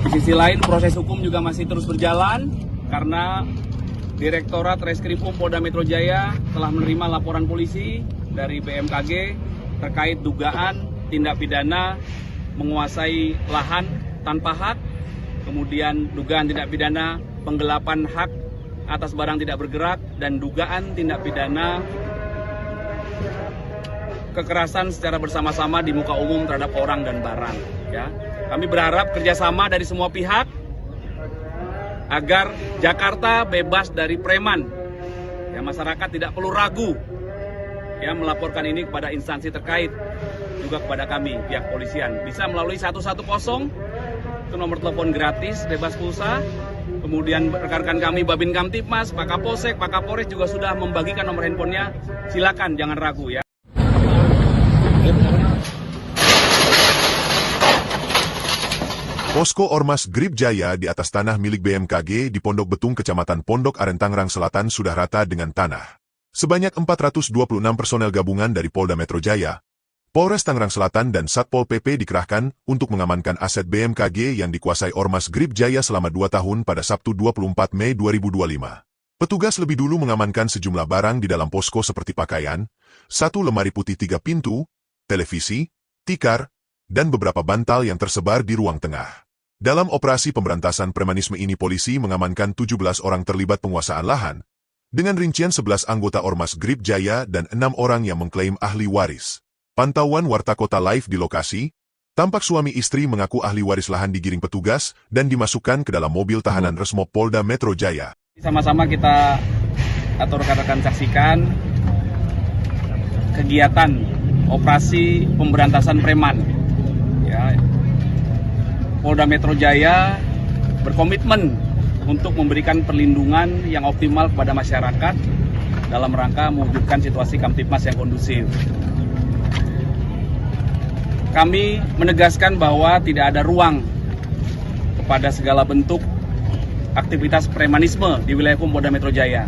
di sisi lain proses hukum juga masih terus berjalan karena Direktorat Reskrimum Polda Metro Jaya telah menerima laporan polisi dari BMKG terkait dugaan tindak pidana menguasai lahan tanpa hak, kemudian dugaan tindak pidana penggelapan hak atas barang tidak bergerak, dan dugaan tindak pidana kekerasan secara bersama-sama di muka umum terhadap orang dan barang. Ya, kami berharap kerjasama dari semua pihak agar Jakarta bebas dari preman. Ya, masyarakat tidak perlu ragu ya melaporkan ini kepada instansi terkait, juga kepada kami pihak polisian. Bisa melalui 110, itu nomor telepon gratis bebas pulsa. Kemudian rekan-rekan kami Babin Kamtipmas, Pak Kapolsek, Pak Kapolres juga sudah membagikan nomor handphonenya. Silakan, jangan ragu ya. Posko Ormas Grip Jaya di atas tanah milik BMKG di Pondok Betung, Kecamatan Pondok Aren, Tangerang Selatan sudah rata dengan tanah. Sebanyak 426 personel gabungan dari Polda Metro Jaya, Polres Tangerang Selatan dan Satpol PP dikerahkan untuk mengamankan aset BMKG yang dikuasai Ormas Grip Jaya selama 2 tahun pada Sabtu 24 Mei 2025. Petugas lebih dulu mengamankan sejumlah barang di dalam posko seperti pakaian, 1 lemari putih 3 pintu, televisi, tikar, dan beberapa bantal yang tersebar di ruang tengah. Dalam operasi pemberantasan premanisme ini polisi mengamankan 17 orang terlibat penguasaan lahan, dengan rincian 11 anggota Ormas Grip Jaya dan 6 orang yang mengklaim ahli waris. Pantauan Warta Kota Live di lokasi, tampak suami istri mengaku ahli waris lahan digiring petugas dan dimasukkan ke dalam mobil tahanan Resmob Polda Metro Jaya. Sama-sama kita atau rekan-rekan saksikan kegiatan operasi pemberantasan preman. Ya, Polda Metro Jaya berkomitmen untuk memberikan perlindungan yang optimal kepada masyarakat dalam rangka mewujudkan situasi Kamtipmas yang kondusif. Kami menegaskan bahwa tidak ada ruang kepada segala bentuk aktivitas premanisme di wilayah hukum Polda Metro Jaya.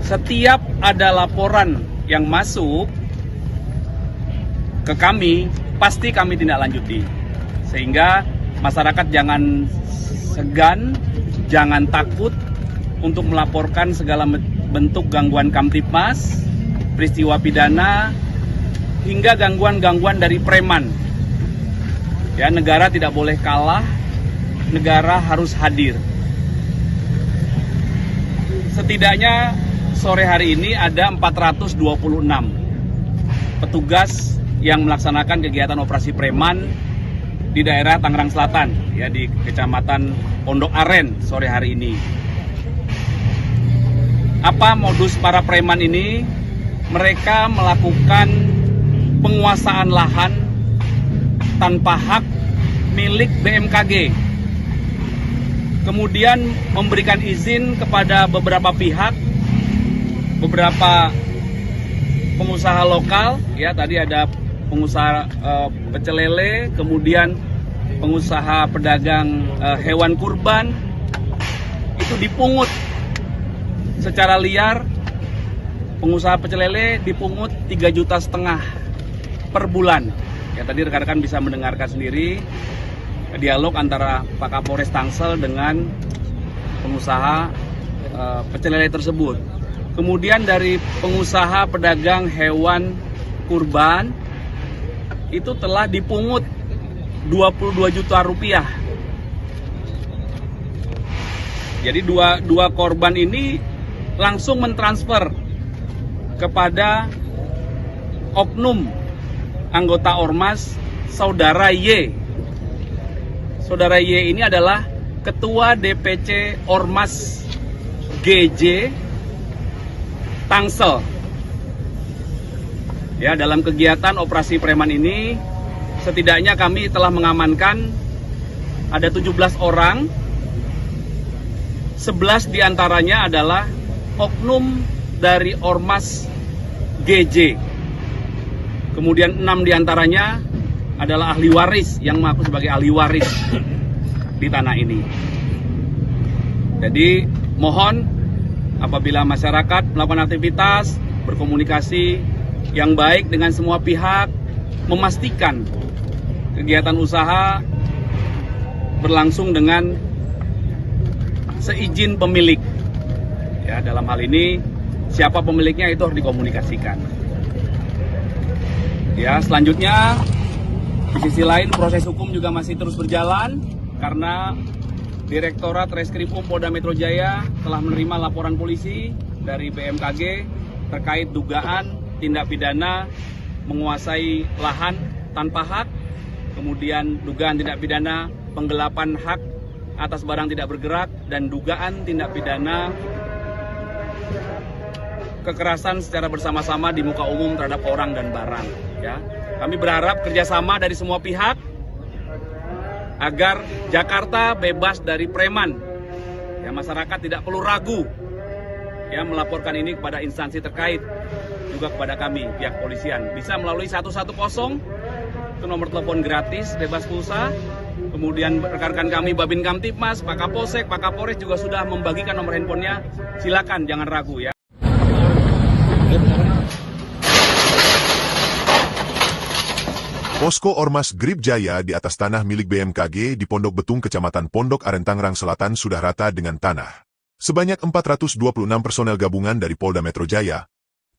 Setiap ada laporan yang masuk ke kami, pasti kami tindak lanjuti. Sehingga masyarakat jangan segan, jangan takut untuk melaporkan segala bentuk gangguan Kamtibmas, peristiwa pidana, hingga gangguan-gangguan dari preman. Ya, negara tidak boleh kalah, negara harus hadir. Setidaknya sore hari ini ada 426 petugas yang melaksanakan kegiatan operasi preman di daerah Tangerang Selatan, ya, di Kecamatan Pondok Aren sore hari ini. Apa modus para preman ini? Mereka melakukan penguasaan lahan tanpa hak milik BMKG. Kemudian memberikan izin kepada beberapa pihak, beberapa pengusaha lokal, ya, tadi ada pengusaha pecel lele, kemudian pengusaha pedagang hewan kurban, itu dipungut secara liar. Pengusaha pecel lele dipungut 3,5 juta per bulan. Ya, tadi rekan-rekan bisa mendengarkan sendiri dialog antara Pak Kapolres Tangsel dengan pengusaha pecel lele tersebut. Kemudian dari pengusaha pedagang hewan kurban itu telah dipungut 22 juta rupiah. Jadi dua korban ini langsung mentransfer kepada oknum anggota Ormas Saudara Y. Saudara Y ini adalah Ketua DPC Ormas GJ Tangsel. Ya, dalam kegiatan operasi preman ini setidaknya kami telah mengamankan ada 17 orang. 11 diantaranya adalah oknum dari Ormas GJ. Kemudian 6 diantaranya adalah ahli waris yang mengaku sebagai ahli waris di tanah ini. Jadi mohon apabila masyarakat melakukan aktivitas, berkomunikasi yang baik dengan semua pihak, memastikan kegiatan usaha berlangsung dengan seizin pemilik. Ya, dalam hal ini siapa pemiliknya itu harus dikomunikasikan. Ya, selanjutnya di sisi lain proses hukum juga masih terus berjalan karena Direktorat Reskrimum Polda Metro Jaya telah menerima laporan polisi dari BMKG terkait dugaan tindak pidana menguasai lahan tanpa hak, kemudian dugaan tindak pidana penggelapan hak atas barang tidak bergerak, dan dugaan tindak pidana kekerasan secara bersama-sama di muka umum terhadap orang dan barang. Ya, kami berharap kerjasama dari semua pihak agar Jakarta bebas dari preman. Ya, masyarakat tidak perlu ragu ya melaporkan ini kepada instansi terkait, juga kepada kami pihak polisian. Bisa melalui 110, itu nomor telepon gratis bebas pulsa. Kemudian rekan-rekan kami Babin Kamtibmas, Pak Kapolsek, Pak Kapolres juga sudah membagikan nomor handphonenya. Silakan, jangan ragu ya. Posko Ormas Grip Jaya di atas tanah milik BMKG di Pondok Betung, Kecamatan Pondok Aren, Tangerang Selatan sudah rata dengan tanah. Sebanyak 426 personel gabungan dari Polda Metro Jaya,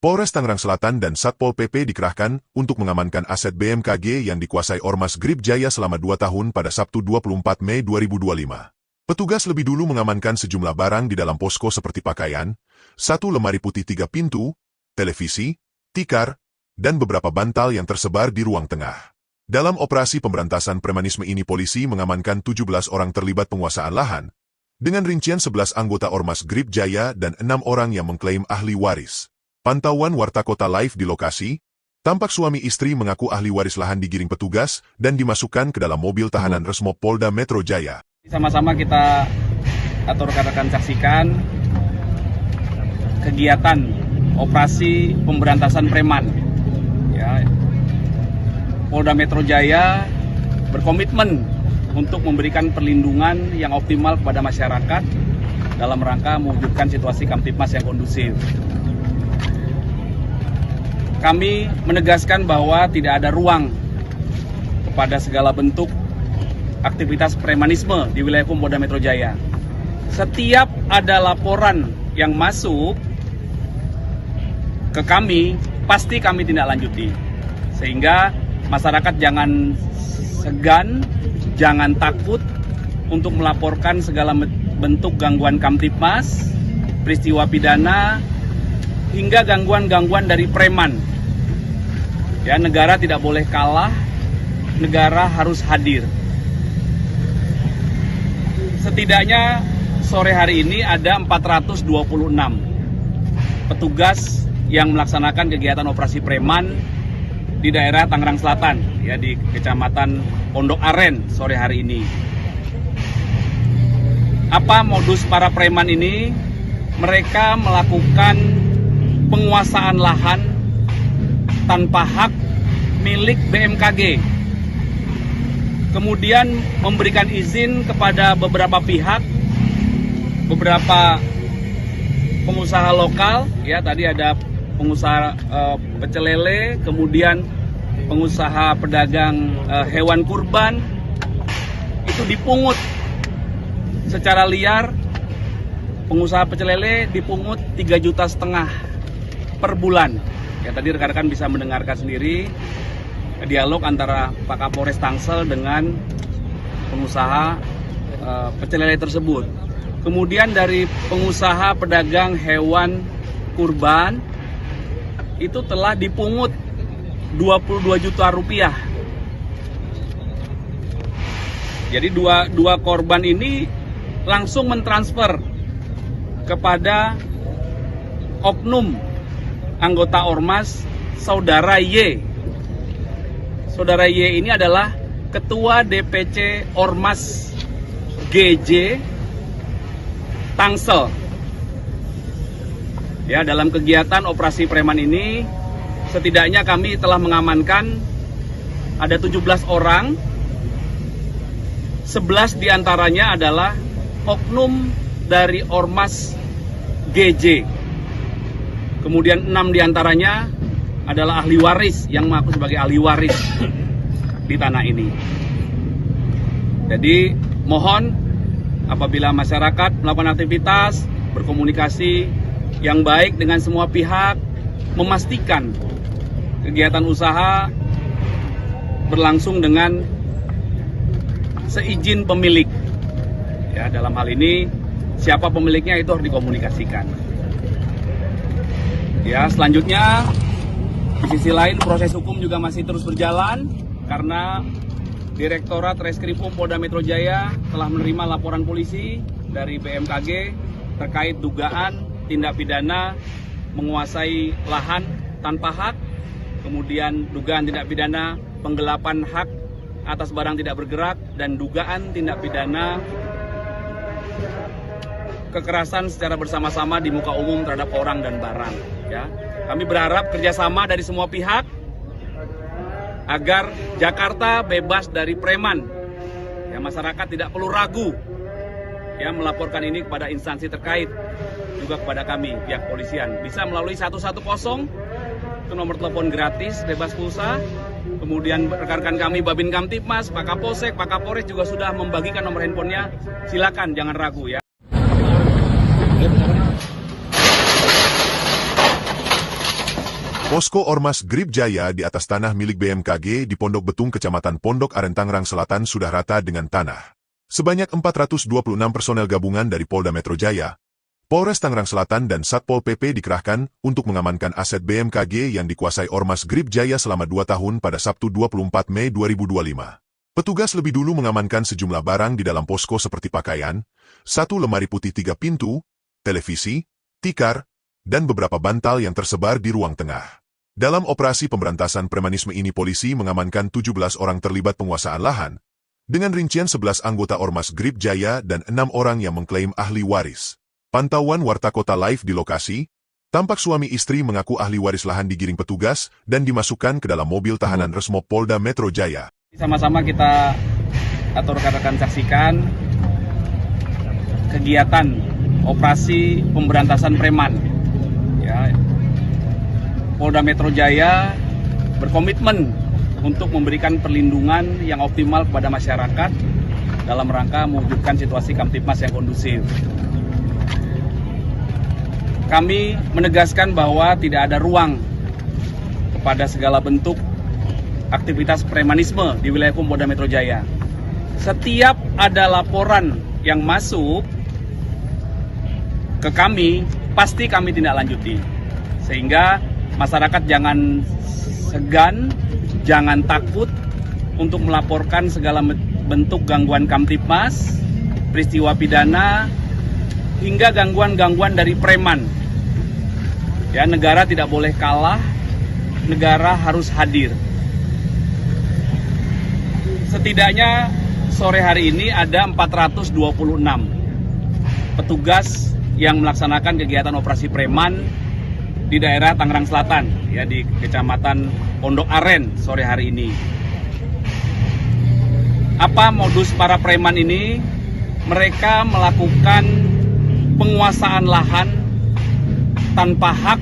Polres Tangerang Selatan dan Satpol PP dikerahkan untuk mengamankan aset BMKG yang dikuasai Ormas Grip Jaya selama 2 tahun pada Sabtu 24 Mei 2025. Petugas lebih dulu mengamankan sejumlah barang di dalam posko seperti pakaian, 1 lemari putih 3 pintu, televisi, tikar, dan beberapa bantal yang tersebar di ruang tengah. Dalam operasi pemberantasan premanisme ini polisi mengamankan 17 orang terlibat penguasaan lahan, dengan rincian 11 anggota Ormas Grip Jaya dan 6 orang yang mengklaim ahli waris. Pantauan Warta Kota Live di lokasi, tampak suami istri mengaku ahli waris lahan digiring petugas dan dimasukkan ke dalam mobil tahanan Resmob Polda Metro Jaya. Sama-sama kita atau rekan-rekan saksikan kegiatan operasi pemberantasan preman. Ya, Polda Metro Jaya berkomitmen untuk memberikan perlindungan yang optimal kepada masyarakat dalam rangka mewujudkan situasi Kamtibmas yang kondusif. Kami menegaskan bahwa tidak ada ruang kepada segala bentuk aktivitas premanisme di wilayah hukum Polda Metro Jaya. Setiap ada laporan yang masuk ke kami, pasti kami tindak lanjuti. Sehingga masyarakat jangan segan, jangan takut untuk melaporkan segala bentuk gangguan Kamtipmas, peristiwa pidana, hingga gangguan-gangguan dari preman. Ya, negara tidak boleh kalah, negara harus hadir. Setidaknya sore hari ini ada 426 petugas yang melaksanakan kegiatan operasi preman di daerah Tangerang Selatan, ya, di Kecamatan Pondok Aren sore hari ini. Apa modus para preman ini? Mereka melakukan penguasaan lahan tanpa hak milik BMKG. Kemudian memberikan izin kepada beberapa pihak, beberapa pengusaha lokal, ya, tadi ada pengusaha pecel lele, kemudian pengusaha pedagang hewan kurban, itu dipungut secara liar. Pengusaha pecel lele dipungut 3,5 juta per bulan. Ya, tadi rekan-rekan bisa mendengarkan sendiri dialog antara Pak Kapolres Tangsel dengan pengusaha pecel lele tersebut. Kemudian dari pengusaha pedagang hewan kurban itu telah dipungut 22 juta rupiah. Jadi dua korban ini langsung mentransfer kepada oknum anggota Ormas Saudara Y. Saudara Y ini adalah Ketua DPC Ormas GJ Tangsel. Ya, dalam kegiatan operasi preman ini setidaknya kami telah mengamankan ada 17 orang. 11 diantaranya adalah oknum dari Ormas GJ. Kemudian 6 diantaranya adalah ahli waris yang mengaku sebagai ahli waris di tanah ini. Jadi mohon apabila masyarakat melakukan aktivitas, berkomunikasi yang baik dengan semua pihak, memastikan kegiatan usaha berlangsung dengan seizin pemilik. Ya, dalam hal ini siapa pemiliknya itu harus dikomunikasikan. Ya, selanjutnya di sisi lain proses hukum juga masih terus berjalan karena Direktorat Reskrimum Polda Metro Jaya telah menerima laporan polisi dari BMKG terkait dugaan tindak pidana menguasai lahan tanpa hak, kemudian dugaan tindak pidana penggelapan hak atas barang tidak bergerak, dan dugaan tindak pidana kekerasan secara bersama-sama di muka umum terhadap orang dan barang. Ya, kami berharap kerjasama dari semua pihak agar Jakarta bebas dari preman. Ya, masyarakat tidak perlu ragu ya melaporkan ini kepada instansi terkait, juga kepada kami pihak polisian. Bisa melalui 110 itu nomor telepon gratis bebas pulsa. Kemudian rekan-rekan kami Babin Kamtipmas, Pak Kapolsek, Pak Kapolres juga sudah membagikan nomor handphonenya. Silakan jangan ragu ya. Posko Ormas Grip Jaya di atas tanah milik BMKG di Pondok Betung, Kecamatan Pondok Aren, Tangerang Selatan sudah rata dengan tanah. Sebanyak 426 personel gabungan dari Polda Metro Jaya, Polres Tangerang Selatan dan Satpol PP dikerahkan untuk mengamankan aset BMKG yang dikuasai Ormas Grip Jaya selama 2 tahun pada Sabtu 24 Mei 2025. Petugas lebih dulu mengamankan sejumlah barang di dalam posko seperti pakaian, 1 lemari putih 3 pintu, televisi, tikar, dan beberapa bantal yang tersebar di ruang tengah. Dalam operasi pemberantasan premanisme ini polisi mengamankan 17 orang terlibat penguasaan lahan, dengan rincian 11 anggota Ormas Grip Jaya dan 6 orang yang mengklaim ahli waris. Pantauan Warta Kota Live di lokasi, tampak suami istri mengaku ahli waris lahan digiring petugas dan dimasukkan ke dalam mobil tahanan Resmob Polda Metro Jaya. Sama-sama kita atau rekan-rekan saksikan kegiatan operasi pemberantasan preman. Ya, Polda Metro Jaya berkomitmen untuk memberikan perlindungan yang optimal kepada masyarakat dalam rangka mewujudkan situasi Kamtipmas yang kondusif. Kami menegaskan bahwa tidak ada ruang kepada segala bentuk aktivitas premanisme di wilayah hukum Polda Metro Jaya. Setiap ada laporan yang masuk ke kami, pasti kami tindak lanjuti. Sehingga masyarakat jangan segan, jangan takut untuk melaporkan segala bentuk gangguan Kamtipmas, peristiwa pidana, hingga gangguan-gangguan dari preman. Ya, negara tidak boleh kalah, negara harus hadir. Setidaknya sore hari ini ada 426 petugas yang melaksanakan kegiatan operasi preman di daerah Tangerang Selatan, ya, di Kecamatan Pondok Aren sore hari ini. Apa modus para preman ini? Mereka melakukan penguasaan lahan tanpa hak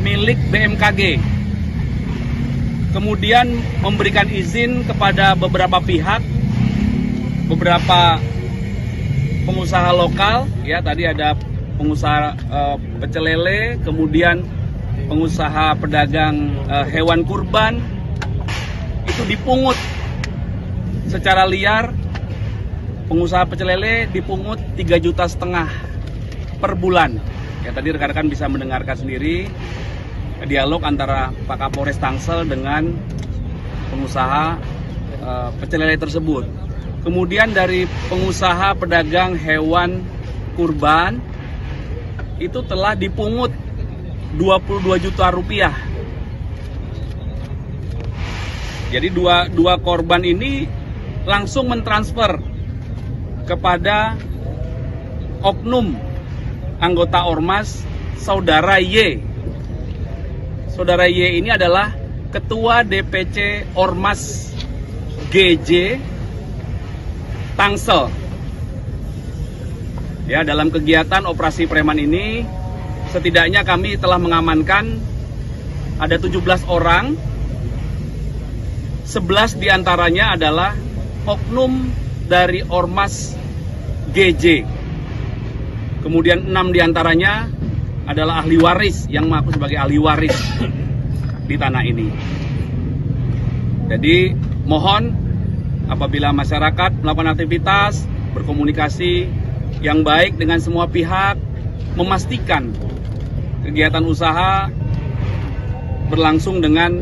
milik BMKG. Kemudian memberikan izin kepada beberapa pihak, beberapa pengusaha lokal, ya, tadi ada pengusaha pecel lele, kemudian pengusaha pedagang hewan kurban, itu dipungut secara liar. Pengusaha pecel lele dipungut 3,5 juta per bulan. Ya, tadi rekan-rekan bisa mendengarkan sendiri dialog antara Pak Kapolres Tangsel dengan pengusaha pecel lele tersebut. Kemudian dari pengusaha pedagang hewan kurban itu telah dipungut 22 juta rupiah. Jadi dua korban ini langsung mentransfer kepada oknum anggota Ormas Saudara Y. Saudara Y ini adalah Ketua DPC Ormas GJ Tangsel. Ya, dalam kegiatan operasi preman ini setidaknya kami telah mengamankan ada 17 orang. 11 diantaranya adalah oknum dari Ormas GJ. Kemudian 6 diantaranya adalah ahli waris yang mengaku sebagai ahli waris di tanah ini. Jadi mohon apabila masyarakat melakukan aktivitas, berkomunikasi yang baik dengan semua pihak, memastikan kegiatan usaha berlangsung dengan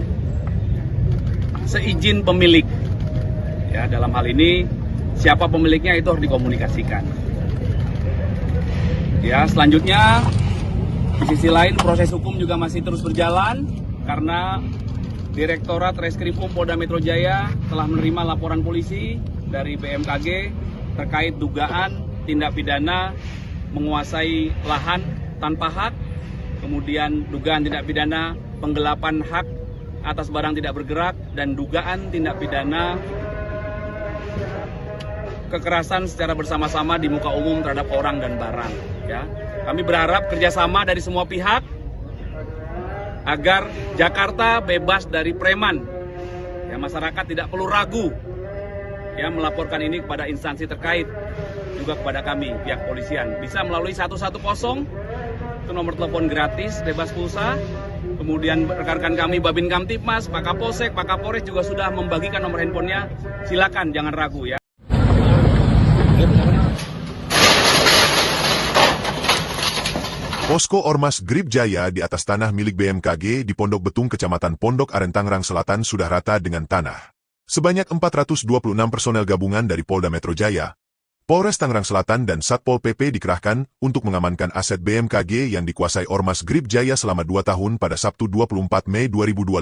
seizin pemilik. Ya, dalam hal ini siapa pemiliknya itu harus dikomunikasikan. Ya, selanjutnya di sisi lain proses hukum juga masih terus berjalan karena Direktorat Reskrimum Polda Metro Jaya telah menerima laporan polisi dari BMKG terkait dugaan tindak pidana menguasai lahan tanpa hak, kemudian dugaan tindak pidana penggelapan hak atas barang tidak bergerak, dan dugaan tindak pidana kekerasan secara bersama-sama di muka umum terhadap orang dan barang. Ya, kami berharap kerjasama dari semua pihak agar Jakarta bebas dari preman. Ya, masyarakat tidak perlu ragu ya melaporkan ini kepada instansi terkait, juga kepada kami pihak polisian. Bisa melalui 110, itu nomor telepon gratis bebas pulsa. Kemudian rekan-rekan kami Babin Kamtipmas, Pak Kapolsek, Pak Kapolres juga sudah membagikan nomor handphonenya. Silakan, jangan ragu ya. Posko Ormas Grip Jaya di atas tanah milik BMKG di Pondok Betung, Kecamatan Pondok Aren, Tangerang Selatan sudah rata dengan tanah. Sebanyak 426 personel gabungan dari Polda Metro Jaya, Polres Tangerang Selatan dan Satpol PP dikerahkan untuk mengamankan aset BMKG yang dikuasai Ormas Grip Jaya selama 2 tahun pada Sabtu 24 Mei 2025.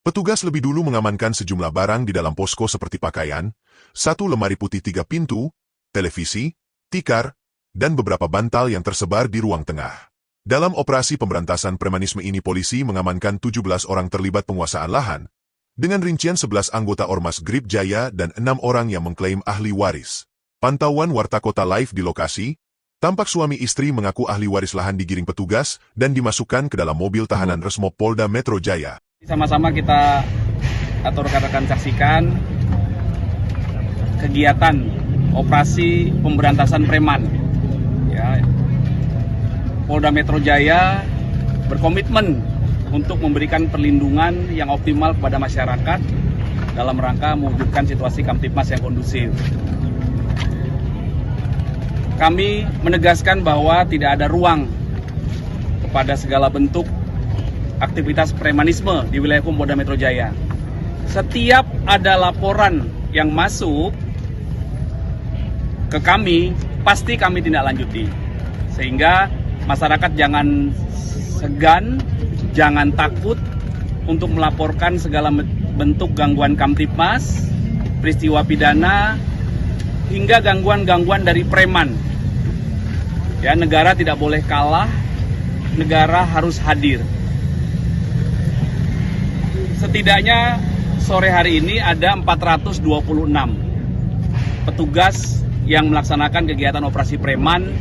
Petugas lebih dulu mengamankan sejumlah barang di dalam posko seperti pakaian, 1 lemari putih 3 pintu, televisi, tikar, dan beberapa bantal yang tersebar di ruang tengah. Dalam operasi pemberantasan premanisme ini polisi mengamankan 17 orang terlibat penguasaan lahan, dengan rincian 11 anggota Ormas Grip Jaya dan 6 orang yang mengklaim ahli waris. Pantauan Warta Kota Live di lokasi, tampak suami istri mengaku ahli waris lahan digiring petugas dan dimasukkan ke dalam mobil tahanan Resmob Polda Metro Jaya. Sama-sama kita atau rekan-rekan saksikan kegiatan operasi pemberantasan preman. Ya, Polda Metro Jaya berkomitmen untuk memberikan perlindungan yang optimal kepada masyarakat dalam rangka mewujudkan situasi Kamtibmas yang kondusif. Kami menegaskan bahwa tidak ada ruang kepada segala bentuk aktivitas premanisme di wilayah hukum Polda Metro Jaya. Setiap ada laporan yang masuk ke kami, pasti kami tindak lanjuti. Sehingga masyarakat jangan segan, jangan takut untuk melaporkan segala bentuk gangguan Kamtibmas, peristiwa pidana, hingga gangguan-gangguan dari preman. Ya, negara tidak boleh kalah, negara harus hadir. Setidaknya sore hari ini ada 426 petugas yang melaksanakan kegiatan operasi preman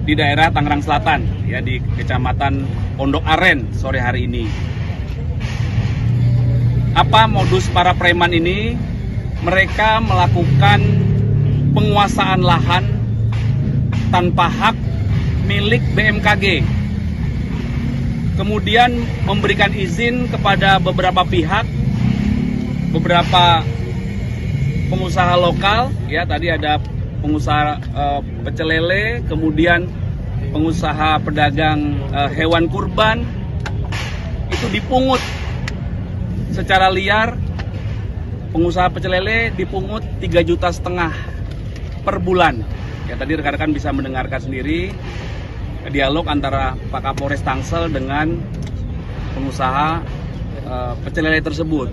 di daerah Tangerang Selatan, ya, di Kecamatan Pondok Aren sore hari ini. Apa modus para preman ini? Mereka melakukan penguasaan lahan tanpa hak milik BMKG. Kemudian memberikan izin kepada beberapa pihak, beberapa pengusaha lokal, ya, tadi ada pengusaha pecel lele, kemudian pengusaha pedagang hewan kurban, itu dipungut secara liar. Pengusaha pecel lele dipungut 3,5 juta per bulan. Ya, tadi rekan-rekan bisa mendengarkan sendiri dialog antara Pak Kapolres Tangsel dengan pengusaha pecel lele tersebut.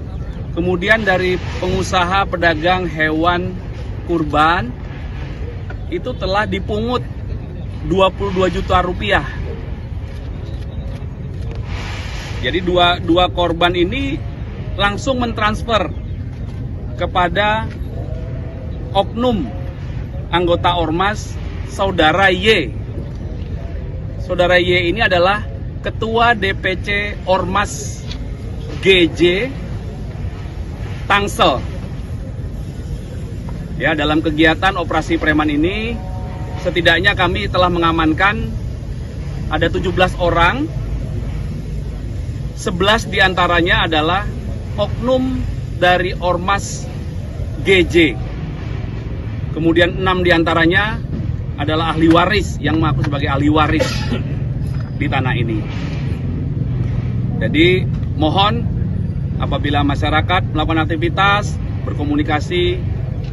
Kemudian dari pengusaha pedagang hewan kurban itu telah dipungut 22 juta rupiah. Jadi dua korban ini langsung mentransfer kepada oknum anggota Ormas Saudara Y. Saudara Y ini adalah Ketua DPC Ormas GJ Tangsel. Ya, dalam kegiatan operasi preman ini setidaknya kami telah mengamankan ada 17 orang. 11 diantaranya adalah oknum dari Ormas GJ. Kemudian 6 diantaranya adalah ahli waris yang mengaku sebagai ahli waris di tanah ini. Jadi mohon apabila masyarakat melakukan aktivitas, berkomunikasi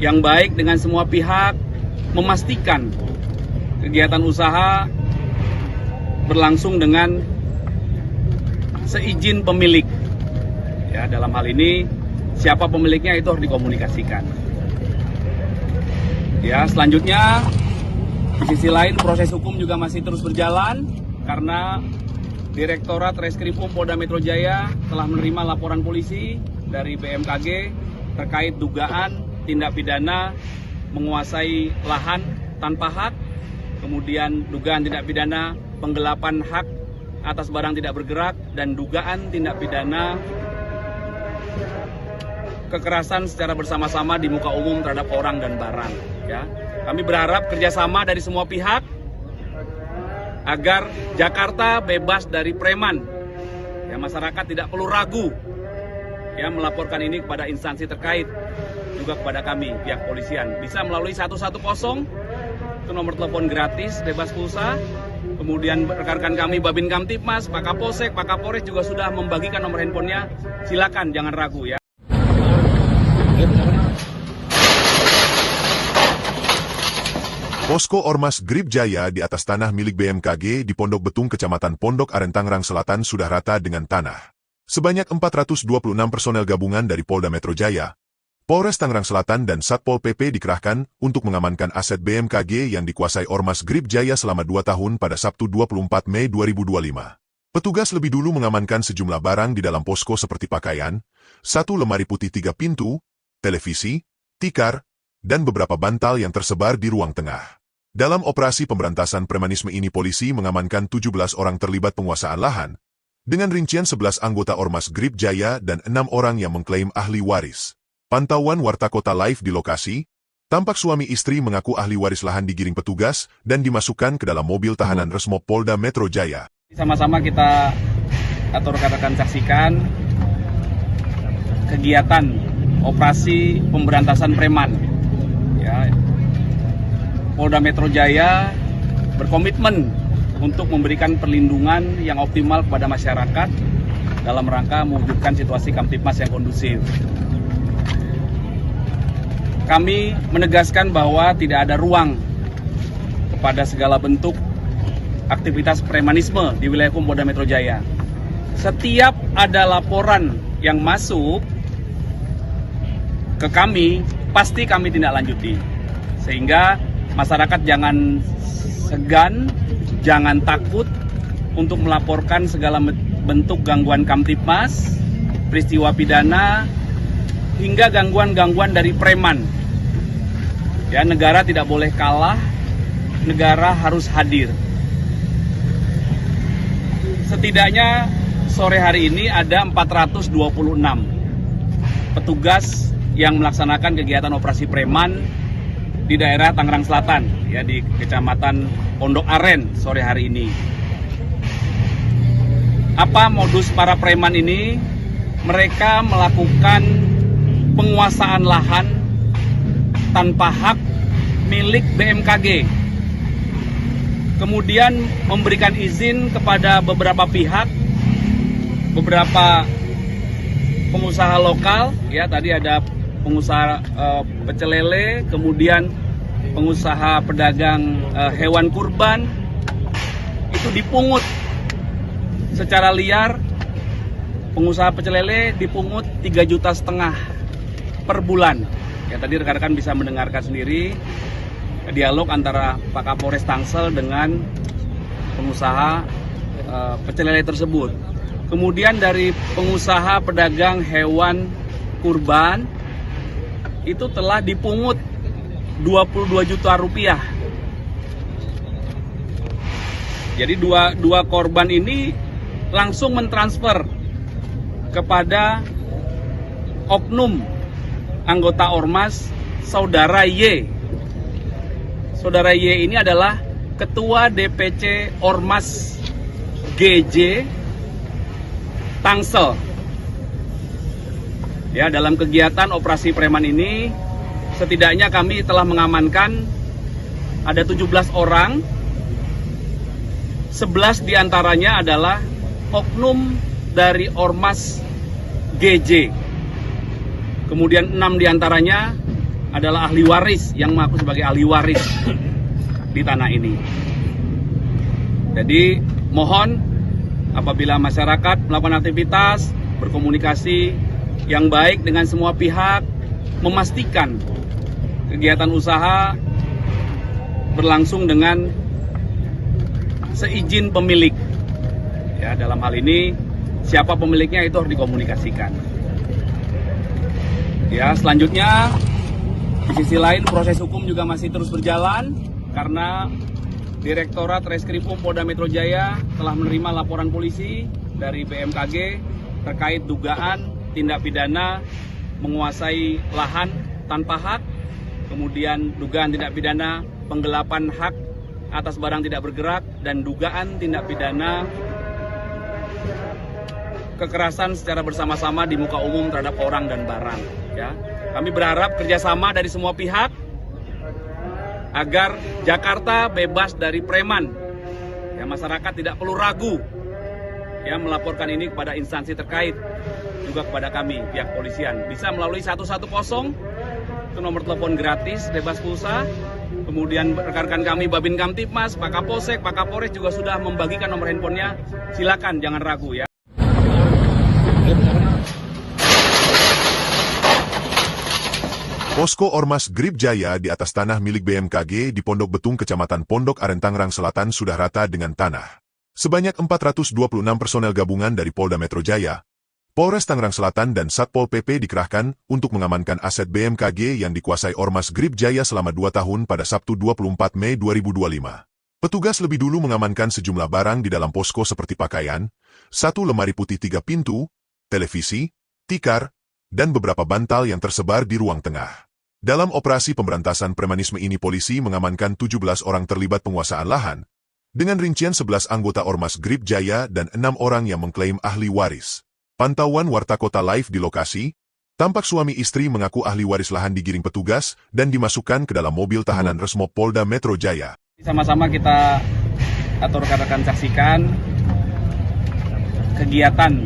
yang baik dengan semua pihak, memastikan kegiatan usaha berlangsung dengan seizin pemilik. Ya, dalam hal ini siapa pemiliknya itu harus dikomunikasikan. Ya, selanjutnya di sisi lain proses hukum juga masih terus berjalan karena Direktorat Reskrimum Polda Metro Jaya telah menerima laporan polisi dari BMKG terkait dugaan tindak pidana menguasai lahan tanpa hak, kemudian dugaan tindak pidana penggelapan hak atas barang tidak bergerak, dan dugaan tindak pidana kekerasan secara bersama-sama di muka umum terhadap orang dan barang. Ya, kami berharap kerjasama dari semua pihak agar Jakarta bebas dari preman. Ya, masyarakat tidak perlu ragu ya melaporkan ini kepada instansi terkait, juga kepada kami pihak polisian. Bisa melalui 110, itu nomor telepon gratis bebas pulsa. Kemudian rekan-rekan kami Babin Kamtibmas, Pak Kapolsek, Pak Kapolres juga sudah membagikan nomor handphonenya. Silakan, jangan ragu ya. Posko Ormas Grip Jaya di atas tanah milik BMKG di Pondok Betung, Kecamatan Pondok Aren, Tangerang Selatan sudah rata dengan tanah. Sebanyak 426 personel gabungan dari Polda Metro Jaya, Polres Tangerang Selatan dan Satpol PP dikerahkan untuk mengamankan aset BMKG yang dikuasai Ormas Grip Jaya selama 2 tahun pada Sabtu 24 Mei 2025. Petugas lebih dulu mengamankan sejumlah barang di dalam posko seperti pakaian, 1 lemari putih 3 pintu, televisi, tikar, dan beberapa bantal yang tersebar di ruang tengah. Dalam operasi pemberantasan premanisme ini polisi mengamankan 17 orang terlibat penguasaan lahan, dengan rincian 11 anggota Ormas Grip Jaya dan 6 orang yang mengklaim ahli waris. Pantauan Warta Kota Live di lokasi, Tampak suami istri mengaku ahli waris lahan digiring petugas dan dimasukkan ke dalam mobil tahanan Resmo Polda Metro Jaya. Sama-sama kita atau rekan-rekan saksikan kegiatan operasi pemberantasan preman. Ya, Polda Metro Jaya berkomitmen untuk memberikan perlindungan yang optimal kepada masyarakat dalam rangka mewujudkan situasi Kamtibmas yang kondusif. Kami menegaskan bahwa tidak ada ruang kepada segala bentuk aktivitas premanisme di wilayah hukum Polda Metro Jaya. Setiap ada laporan yang masuk ke kami, pasti kami tindak lanjuti. Sehingga masyarakat jangan segan, jangan takut untuk melaporkan segala bentuk gangguan Kamtibmas, peristiwa pidana, hingga gangguan-gangguan dari preman. Ya, negara tidak boleh kalah, negara harus hadir. Setidaknya sore hari ini ada 426 petugas yang melaksanakan kegiatan operasi preman di daerah Tangerang Selatan, ya, di Kecamatan Pondok Aren sore hari ini. Apa modus para preman ini? Mereka melakukan penguasaan lahan tanpa hak milik BMKG. Kemudian memberikan izin kepada beberapa pihak, beberapa pengusaha lokal, ya, tadi ada pengusaha pecel lele, kemudian pengusaha pedagang hewan kurban, itu dipungut secara liar. Pengusaha pecel lele dipungut 3,5 juta per bulan. Ya, tadi rekan-rekan bisa mendengarkan sendiri dialog antara Pak Kapolres Tangsel dengan pengusaha pecel lele tersebut. Kemudian dari pengusaha pedagang hewan kurban itu telah dipungut 22 juta rupiah. Jadi dua korban ini langsung mentransfer kepada oknum anggota Ormas Saudara Y. Saudara Y ini adalah Ketua DPC Ormas GJ Tangsel. Ya, dalam kegiatan operasi preman ini setidaknya kami telah mengamankan ada 17 orang. 11 diantaranya adalah oknum dari Ormas GJ. Kemudian 6 diantaranya adalah ahli waris yang mengaku sebagai ahli waris di tanah ini. Jadi mohon apabila masyarakat melakukan aktivitas, berkomunikasi yang baik dengan semua pihak, memastikan kegiatan usaha berlangsung dengan seizin pemilik. Ya, dalam hal ini siapa pemiliknya itu harus dikomunikasikan. Ya, selanjutnya di sisi lain proses hukum juga masih terus berjalan karena Direktorat Reskrimum Polda Metro Jaya telah menerima laporan polisi dari BMKG terkait dugaan tindak pidana menguasai lahan tanpa hak, kemudian dugaan tindak pidana penggelapan hak atas barang tidak bergerak, dan dugaan tindak pidana kekerasan secara bersama-sama di muka umum terhadap orang dan barang. Ya, kami berharap kerjasama dari semua pihak agar Jakarta bebas dari preman. Ya, masyarakat tidak perlu ragu ya melaporkan ini kepada instansi terkait, juga kepada kami pihak polisian. Bisa melalui 110, itu nomor telepon gratis, bebas pulsa. Kemudian rekan-rekan kami Babin Kamtibmas, Pak Kapolsek, Pak Kapolres juga sudah membagikan nomor handphonenya. Silakan, jangan ragu ya. Posko Ormas Grip Jaya di atas tanah milik BMKG di Pondok Betung, Kecamatan Pondok Aren, Tangerang Selatan sudah rata dengan tanah. Sebanyak 426 personel gabungan dari Polda Metro Jaya, Polres Tangerang Selatan dan Satpol PP dikerahkan untuk mengamankan aset BMKG yang dikuasai Ormas Grip Jaya selama 2 tahun pada Sabtu 24 Mei 2025. Petugas lebih dulu mengamankan sejumlah barang di dalam posko seperti pakaian, 1 lemari putih 3 pintu, televisi, tikar, dan beberapa bantal yang tersebar di ruang tengah. Dalam operasi pemberantasan premanisme ini polisi mengamankan 17 orang terlibat penguasaan lahan, dengan rincian 11 anggota Ormas Grip Jaya dan 6 orang yang mengklaim ahli waris. Pantauan Warta Kota live di lokasi, tampak suami istri mengaku ahli waris lahan digiring petugas dan dimasukkan ke dalam mobil tahanan Resmo Polda Metro Jaya. Sama-sama kita atau rekan-rekan saksikan kegiatan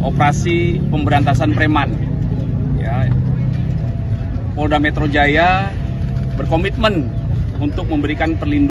operasi pemberantasan preman. Ya, Polda Metro Jaya berkomitmen untuk memberikan perlindungan